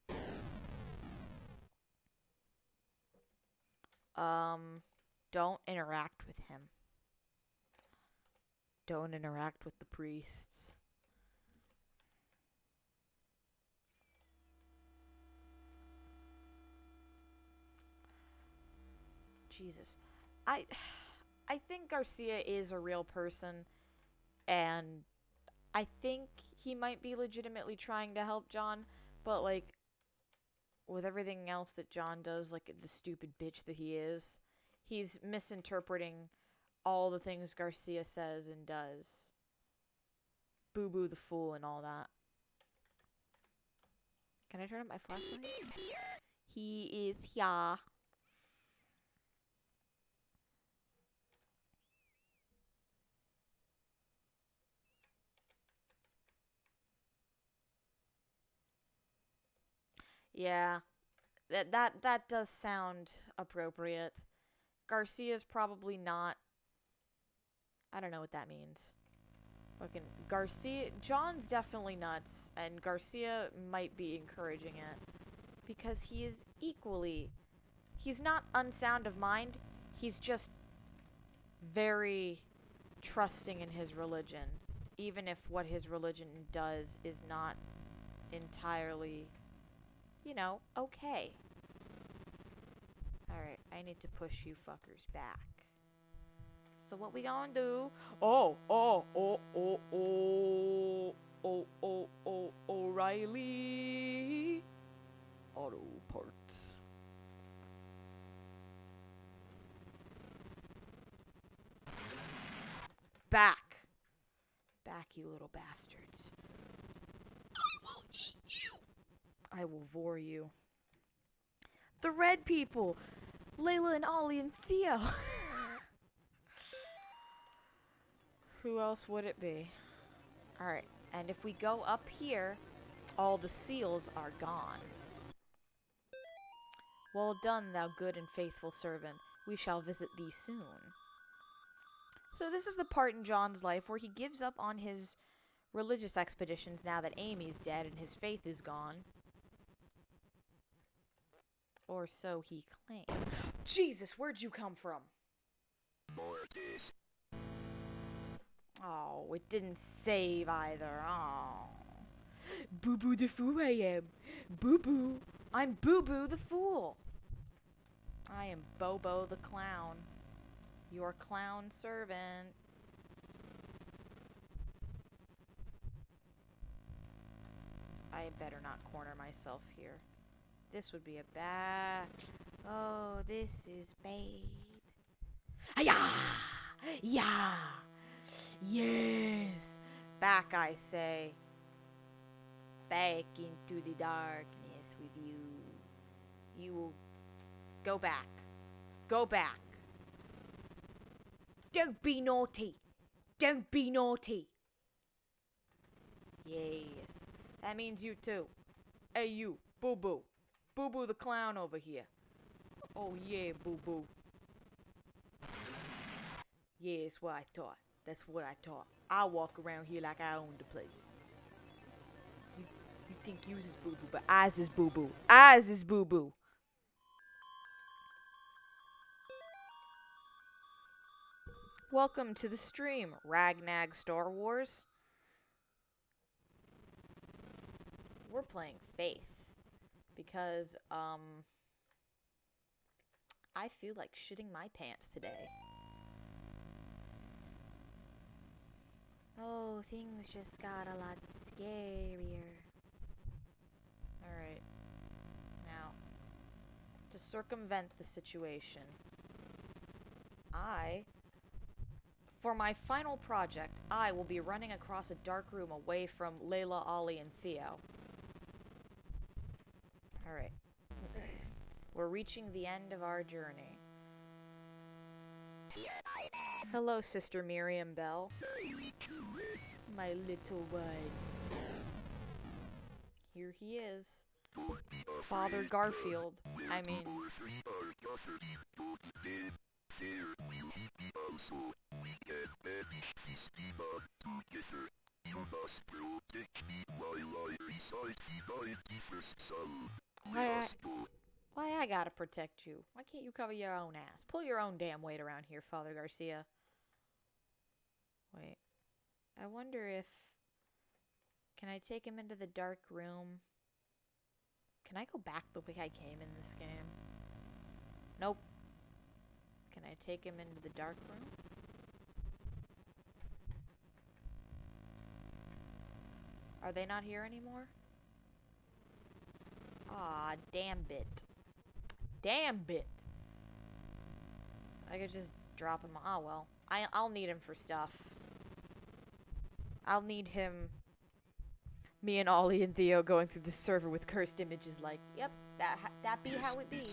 Don't interact with him. Don't interact with the priests. Jesus. I think Garcia is a real person, and I think he might be legitimately trying to help John, but like with everything else that John does, like the stupid bitch that he is, he's misinterpreting all the things Garcia says and does. Boo Boo the Fool and all that. Can I turn up my flashlight? He is here. Yeah, that does sound appropriate. Garcia's probably not. I don't know what that means. Fucking Garcia, John's definitely nuts, and Garcia might be encouraging it because he is equally. He's not unsound of mind. He's just very trusting in his religion, even if what his religion does is not entirely, okay. Alright, I need to push you fuckers back. So what we gonna do? O'Reilly Auto Parts. Back, you little bastards. I will eat you. I will vor you. The red people, Layla and Ollie and Theo. Who else would it be? Alright, and if we go up here, all the seals are gone. Well done, thou good and faithful servant. We shall visit thee soon. So this is the part in John's life where he gives up on his religious expeditions now that Amy's dead and his faith is gone. Or so he claims. Jesus, where'd you come from? Mortis. Oh, it didn't save either. Oh. Boo Boo the Fool I am. Boo Boo. I'm Boo Boo the Fool. I am Bobo the Clown. Your clown servant. I better not corner myself here. This would be a bad... Oh, this is bad. Hiya! Yeah! Yes! Back, I say. Back into the darkness with you. You will go back. Go back. Don't be naughty. Don't be naughty. Yes. That means you too. Hey you, Boo Boo. Boo Boo the clown over here. Oh yeah, Boo Boo. Yeah, that's what I thought. That's what I thought. I walk around here like I own the place. You think yours is Boo Boo, but ours is Boo Boo. Ours is Boo Boo. Welcome to the stream, Ragnag Star Wars. We're playing Faith because I feel like shitting my pants today. Oh, things just got a lot scarier. Alright. Now, to circumvent the situation, I For my final project, I will be running across a dark room away from Layla, Ollie, and Theo. Alright. We're reaching the end of our journey. Hello, Sister Miriam Bell. My little one. Here he is. Father Garfield. I mean... Why I gotta protect you? Why can't you cover your own ass? Pull your own damn weight around here, Father Garcia. Wait. I wonder if... Can I take him into the dark room? Can I go back the way I came in this game? Nope. Can I take him into the dark room? Are they not here anymore? Aw, damn bit. Damn bit. I could just drop him. Oh well. I'll need him for stuff. I'll need him. Me and Ollie and Theo going through the server with cursed images like, yep, that be how it be.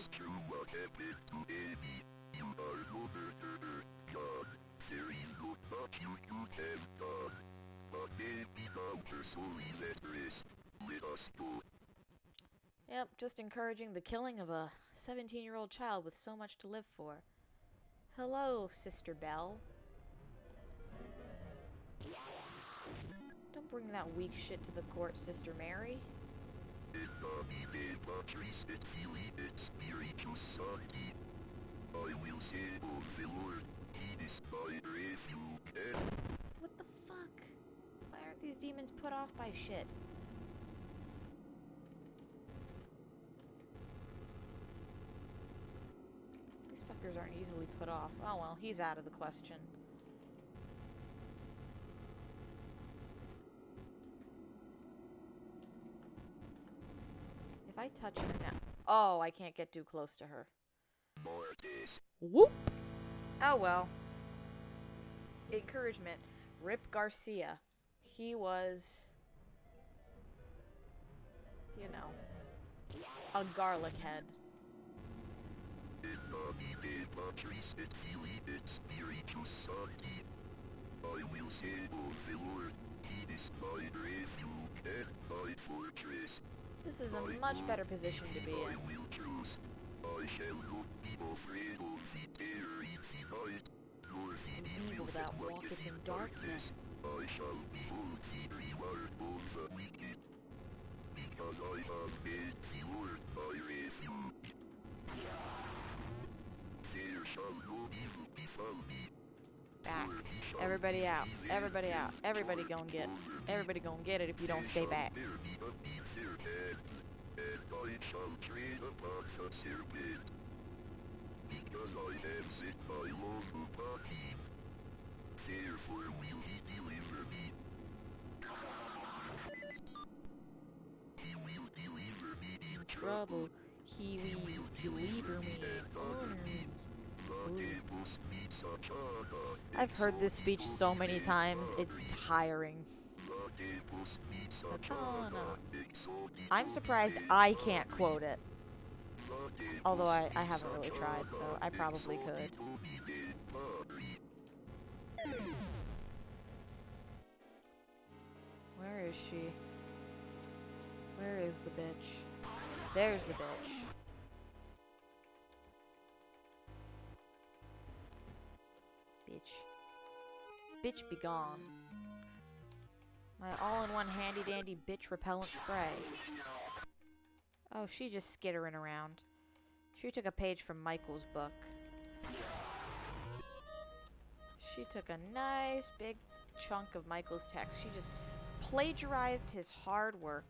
Yep, just encouraging the killing of a 17-year-old child with so much to live for. Hello, Sister Bell. Don't bring that weak shit to the court, Sister Mary. What the fuck? Why aren't these demons put off by shit? These fuckers aren't easily put off. Oh well, he's out of the question. If I touch her now... Oh, I can't get too close to her. Whoop! Oh well. Encouragement. Rip Garcia. He was... You know... a garlic head. I will say of the Lord, he is my refuge and my fortress. This is a much better position to be in. I will choose. I shall not be afraid of the terror in the night, nor the evil that walketh in darkness. I shall behold the reward of the wicked, because I have made the Lord my refuge. There shall no evil befall me. Back. Everybody out. Everybody out. Everybody gon' get. Everybody gon' get it if you don't stay back. Because I have set my love upon him, therefore will he deliver me. He will deliver me in trouble. He will deliver me in honor. I've heard this speech so many times, it's tiring. I'm surprised I can't quote it. Although I haven't really tried, so I probably could. Where is she? Where is the bitch? There's the bitch. Bitch be gone. My all-in-one handy-dandy bitch repellent spray. Oh, she just skittering around. She took a page from Michael's book. She took a nice big chunk of Michael's text. She just plagiarized his hard work.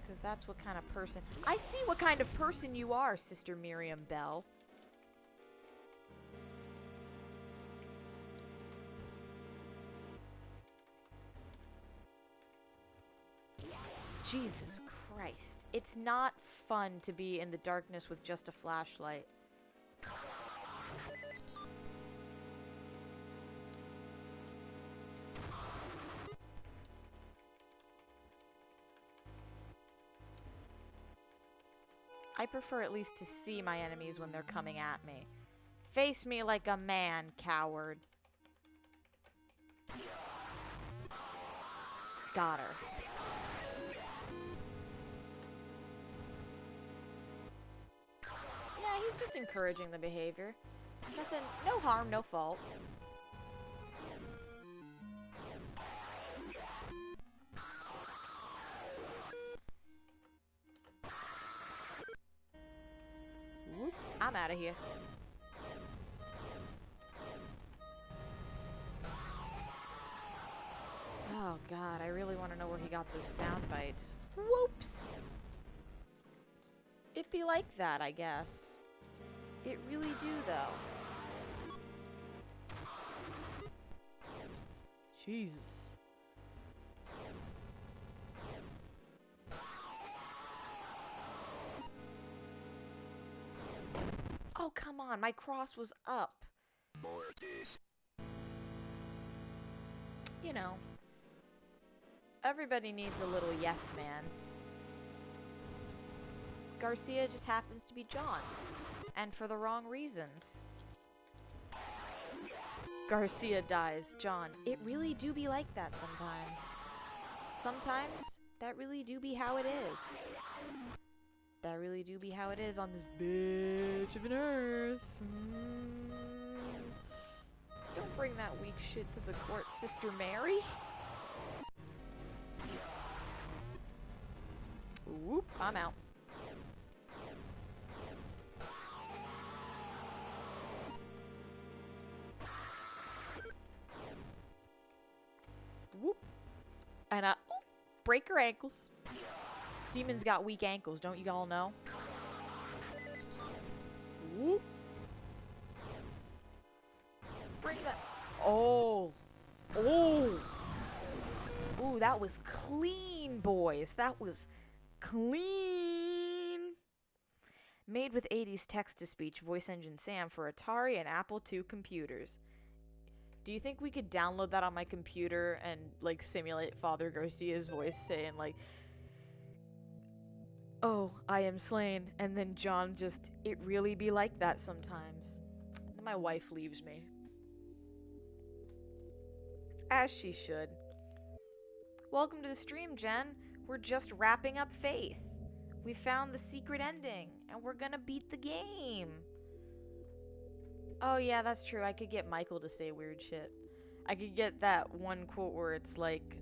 Because that's what kind of person... I see what kind of person you are, Sister Miriam Bell. Jesus Christ. It's not fun to be in the darkness with just a flashlight. I prefer at least to see my enemies when they're coming at me. Face me like a man, coward. Got her. Yeah, he's just encouraging the behavior. Nothing, no harm, no fault. Whoop, I'm out of here. Oh god, I really want to know where he got those sound bites. Whoops! It be like that, I guess. It really do, though. Jesus. Oh, come on, my cross was up. Mortis. You know, everybody needs a little yes man. Garcia just happens to be John's, and for the wrong reasons. Garcia dies, John. It really do be like that sometimes. Sometimes, that really do be how it is. That really do be how it is on this bitch of an earth. Don't bring that weak shit to the court, Sister Mary. Whoop, I'm out. Whoop. And break her ankles. Demons got weak ankles, don't you all know? Whoop. Bring that. Oh. Oh. Ooh, that was clean, boys. That was clean. Made with 80s text-to-speech voice engine Sam for Atari and Apple II computers. Do you think we could download that on my computer and, like, simulate Father Garcia's voice saying, like, "Oh, I am slain," and then John just, it really be like that sometimes. And then my wife leaves me. As she should. Welcome to the stream, Jen. We're just wrapping up Faith. We found the secret ending, and we're gonna beat the game. Oh yeah, that's true. I could get Michael to say weird shit. I could get that one quote where it's like,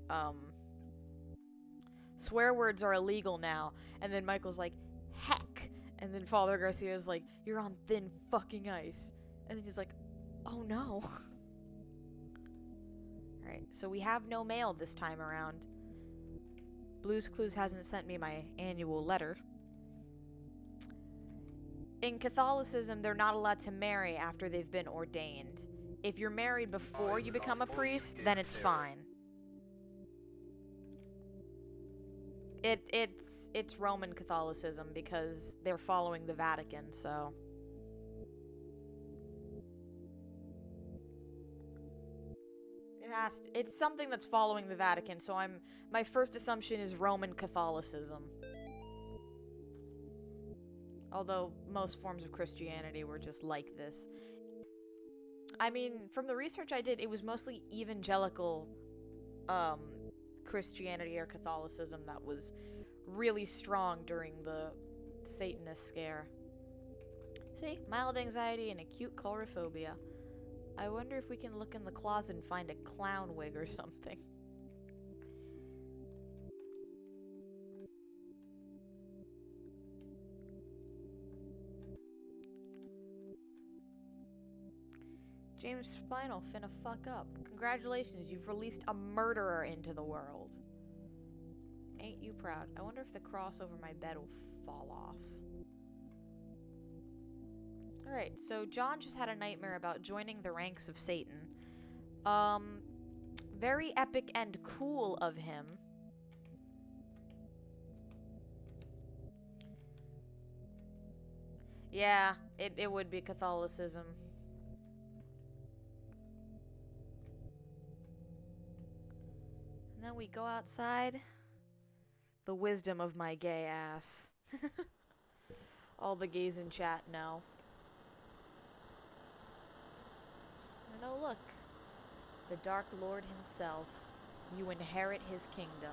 swear words are illegal now, and then Michael's like, heck, and then Father Garcia's like, you're on thin fucking ice, and then he's like, oh no. Alright, so we have no mail this time around. Blue's Clues hasn't sent me my annual letter. In Catholicism, they're not allowed to marry after they've been ordained. If you're married before you become a priest, then it's fine. It's Roman Catholicism because they're following the Vatican, so. It's something that's following the Vatican, so my first assumption is Roman Catholicism. Although most forms of Christianity were just like this. I mean, from the research I did, it was mostly evangelical Christianity or Catholicism that was really strong during the Satanist scare. See? Mild anxiety and acute coulrophobia. I wonder if we can look in the closet and find a clown wig or something. James Spinal finna fuck up. Congratulations, you've released a murderer into the world. Ain't you proud? I wonder if the cross over my bed will fall off. Alright, so John just had a nightmare about joining the ranks of Satan. Very epic and cool of him. Yeah, it would be Catholicism. And then we go outside. The wisdom of my gay ass. All the gays in chat know. And oh look, the Dark Lord himself. You inherit his kingdom.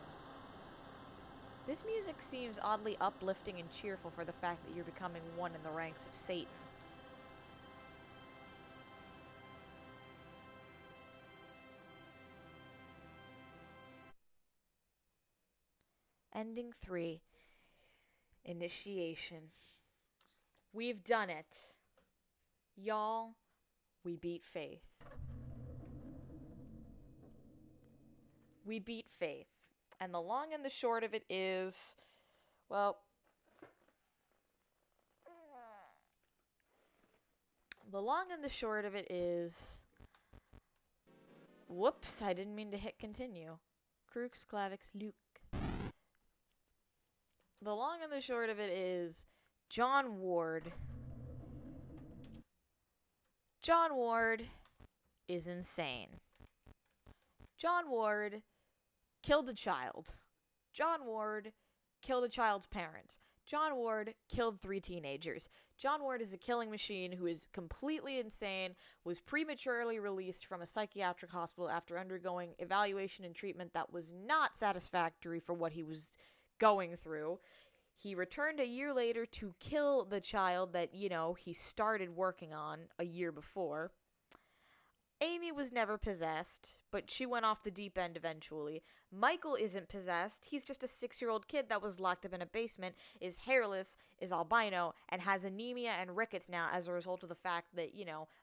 This music seems oddly uplifting and cheerful for the fact that you're becoming one in the ranks of Satan. Ending 3. Initiation. We've done it. Y'all, we beat Faith. We beat Faith. And the long and the short of it is, well, the long and the short of it is, whoops, I didn't mean to hit continue. Crux clavix Luke. The long and the short of it is, John Ward is insane. John Ward killed a child. John Ward killed a child's parents. John Ward killed 3 teenagers. John Ward is a killing machine who is completely insane, was prematurely released from a psychiatric hospital after undergoing evaluation and treatment that was not satisfactory for what he was going through. He returned a year later to kill the child that, he started working on a year before. Amy was never possessed, but she went off the deep end eventually. Michael isn't possessed. He's just a 6-year-old kid that was locked up in a basement, is hairless, is albino, and has anemia and rickets now as a result of the fact that,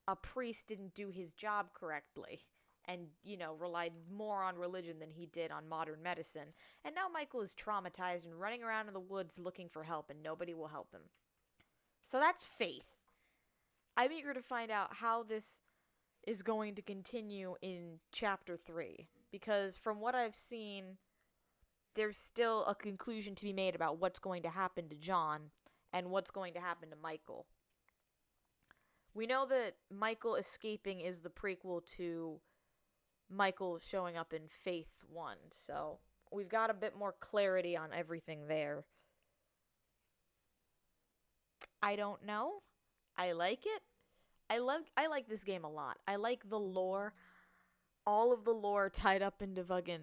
a priest didn't do his job correctly and, relied more on religion than he did on modern medicine. And now Michael is traumatized and running around in the woods looking for help, and nobody will help him. So that's Faith. I'm eager to find out how this is going to continue in chapter 3, because from what I've seen, there's still a conclusion to be made about what's going to happen to John and what's going to happen to Michael. We know that Michael escaping is the prequel to Michael showing up in Faith 1, so we've got a bit more clarity on everything there. I don't know. I like it. I like this game a lot. I like the lore. All of the lore tied up into fucking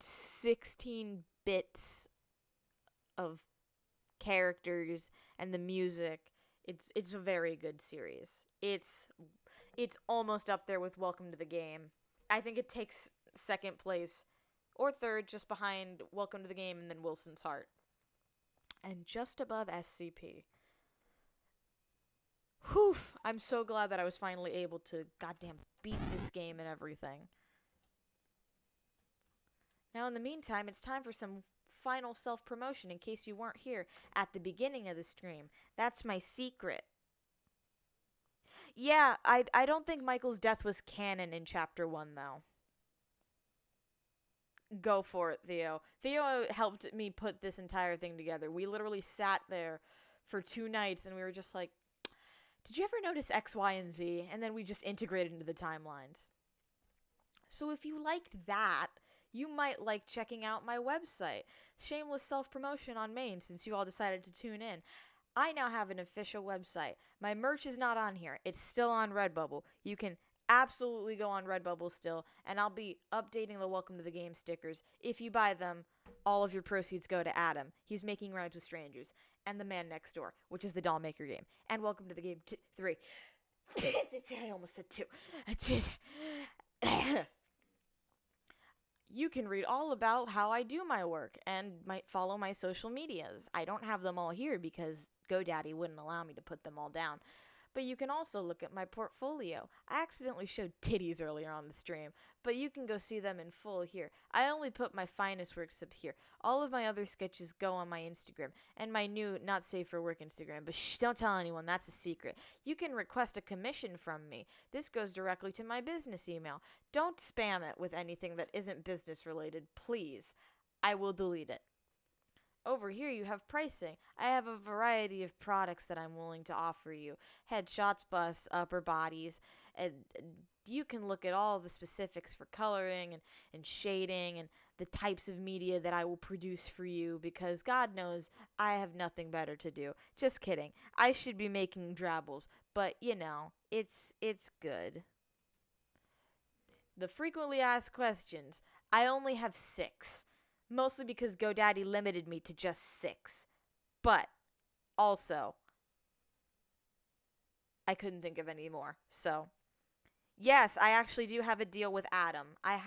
16 bits of characters and the music. It's a very good series. It's almost up there with Welcome to the Game. I think it takes second place or third, just behind Welcome to the Game and then Wilson's Heart. And just above SCP. Whew, I'm so glad that I was finally able to goddamn beat this game and everything. Now, in the meantime, it's time for some final self-promotion in case you weren't here at the beginning of the stream. That's my secret. Yeah, I don't think Michael's death was canon in Chapter 1, though. Go for it, Theo. Theo helped me put this entire thing together. We literally sat there for 2 nights and we were just like, did you ever notice X, Y, and Z? And then we just integrated into the timelines. So if you liked that, you might like checking out my website. Shameless self-promotion on Maine, since you all decided to tune in. I now have an official website. My merch is not on here. It's still on Redbubble. You can absolutely go on Redbubble still, and I'll be updating the Welcome to the Game stickers. If you buy them, all of your proceeds go to Adam. He's making rhymes with strangers. And The Man Next Door, which is the doll maker game. And Welcome to the Game 3. I almost said 2. You can read all about how I do my work and might follow my social medias. I don't have them all here because GoDaddy wouldn't allow me to put them all down. But you can also look at my portfolio. I accidentally showed titties earlier on the stream, but you can go see them in full here. I only put my finest works up here. All of my other sketches go on my Instagram, and my new not safe for work Instagram, but shh, don't tell anyone, that's a secret. You can request a commission from me. This goes directly to my business email. Don't spam it with anything that isn't business related, please. I will delete it. Over here you have pricing. I have a variety of products that I'm willing to offer you. Headshots, busts, upper bodies, and you can look at all the specifics for coloring and shading and the types of media that I will produce for you because God knows I have nothing better to do. Just kidding. I should be making Drabbles, but it's good. The frequently asked questions. I only have 6. Mostly because GoDaddy limited me to just 6. But also, I couldn't think of any more. So, yes, I actually do have a deal with Adam. I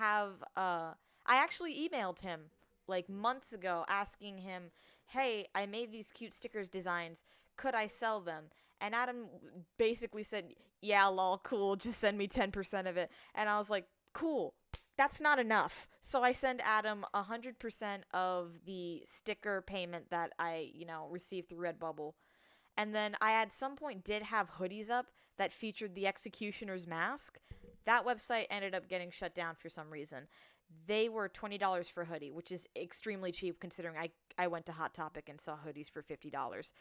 actually emailed him like months ago asking him, "Hey, I made these cute stickers designs. Could I sell them?" And Adam basically said, "Yeah, lol, cool. Just send me 10% of it." And I was like, "Cool. That's not enough." So I send Adam 100% of the sticker payment that I received through Redbubble. And then I at some point did have hoodies up that featured the executioner's mask. That website ended up getting shut down for some reason. They were $20 for a hoodie, which is extremely cheap considering I went to Hot Topic and saw hoodies for $50.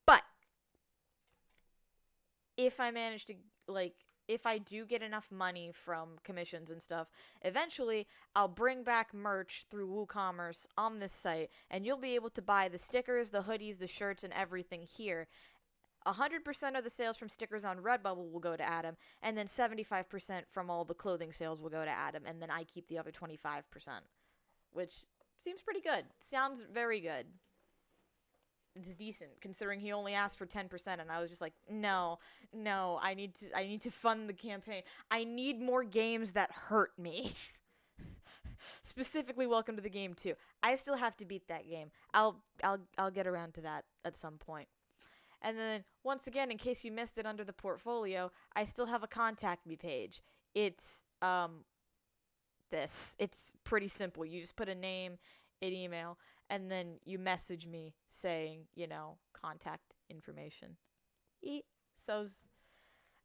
But if I manage to, if I do get enough money from commissions and stuff, eventually I'll bring back merch through WooCommerce on this site, and you'll be able to buy the stickers, the hoodies, the shirts, and everything here. 100% of the sales from stickers on Redbubble will go to Adam, and then 75% from all the clothing sales will go to Adam, and then I keep the other 25%, which seems pretty good. Sounds very good. It's decent considering he only asked for 10%, and I was just like, no, I need to fund the campaign. I need more games that hurt me. Specifically, Welcome to the Game 2. I still have to beat that game. I'll get around to that at some point. And then, once again, in case you missed it under the portfolio, I still have a contact me page. It's, this. It's pretty simple. You just put a name, an email, and then you message me saying, contact information. So,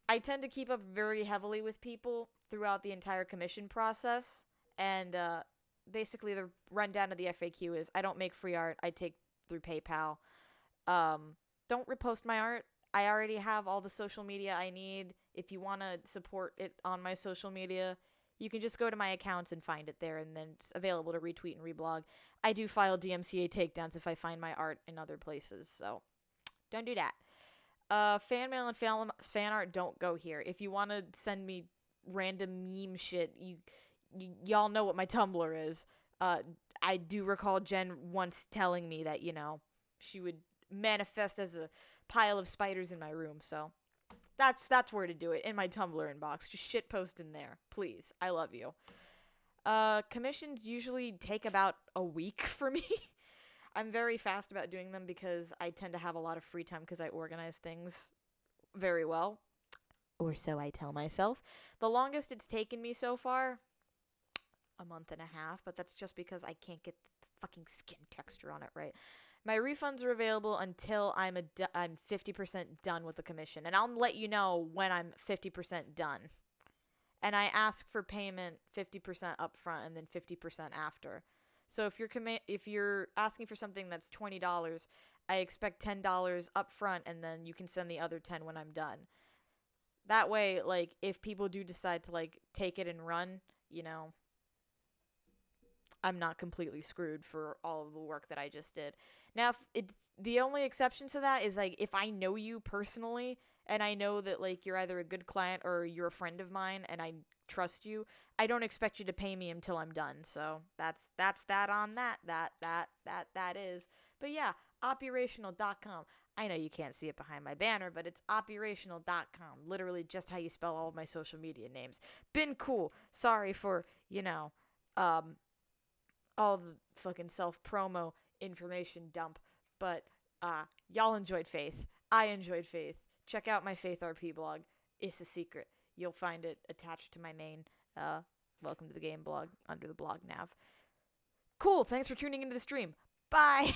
I tend to keep up very heavily with people throughout the entire commission process. And, basically, the rundown of the FAQ is I don't make free art. I take through PayPal. Don't repost my art. I already have all the social media I need. If you want to support it on my social media, you can just go to my accounts and find it there, and then it's available to retweet and reblog. I do file DMCA takedowns if I find my art in other places, so don't do that. Fan mail and fan art don't go here. If you want to send me random meme shit, y'all know what my Tumblr is. I do recall Jen once telling me that, she would manifest as a pile of spiders in my room, so that's where to do it, in my Tumblr inbox. Just shit post in there, please. I love you. Commissions usually take about a week for me. I'm very fast about doing them because I tend to have a lot of free time because I organize things very well, or so I tell myself. The longest it's taken me so far, a month and a half, but that's just because I can't get the fucking skin texture on it right. My refunds are available until I'm 50% done with the commission, and I'll let you know when I'm 50% done. And I ask for payment 50% upfront and then 50% after. So if you're asking for something that's $20, I expect $10 upfront, and then you can send the other 10 when I'm done. That way, if people do decide to take it and run, I'm not completely screwed for all of the work that I just did. Now, the only exception to that is, if I know you personally, and I know that, you're either a good client or you're a friend of mine, and I trust you, I don't expect you to pay me until I'm done. So, that's that on that. That is. But yeah, operational.com. I know you can't see it behind my banner, but it's operational.com. Literally just how you spell all of my social media names. Been cool. Sorry for, all the fucking self-promo information dump. But, y'all enjoyed Faith. I enjoyed Faith. Check out my Faith RP blog. It's a secret. You'll find it attached to my main, Welcome to the Game blog under the blog nav. Cool. Thanks for tuning into the stream. Bye.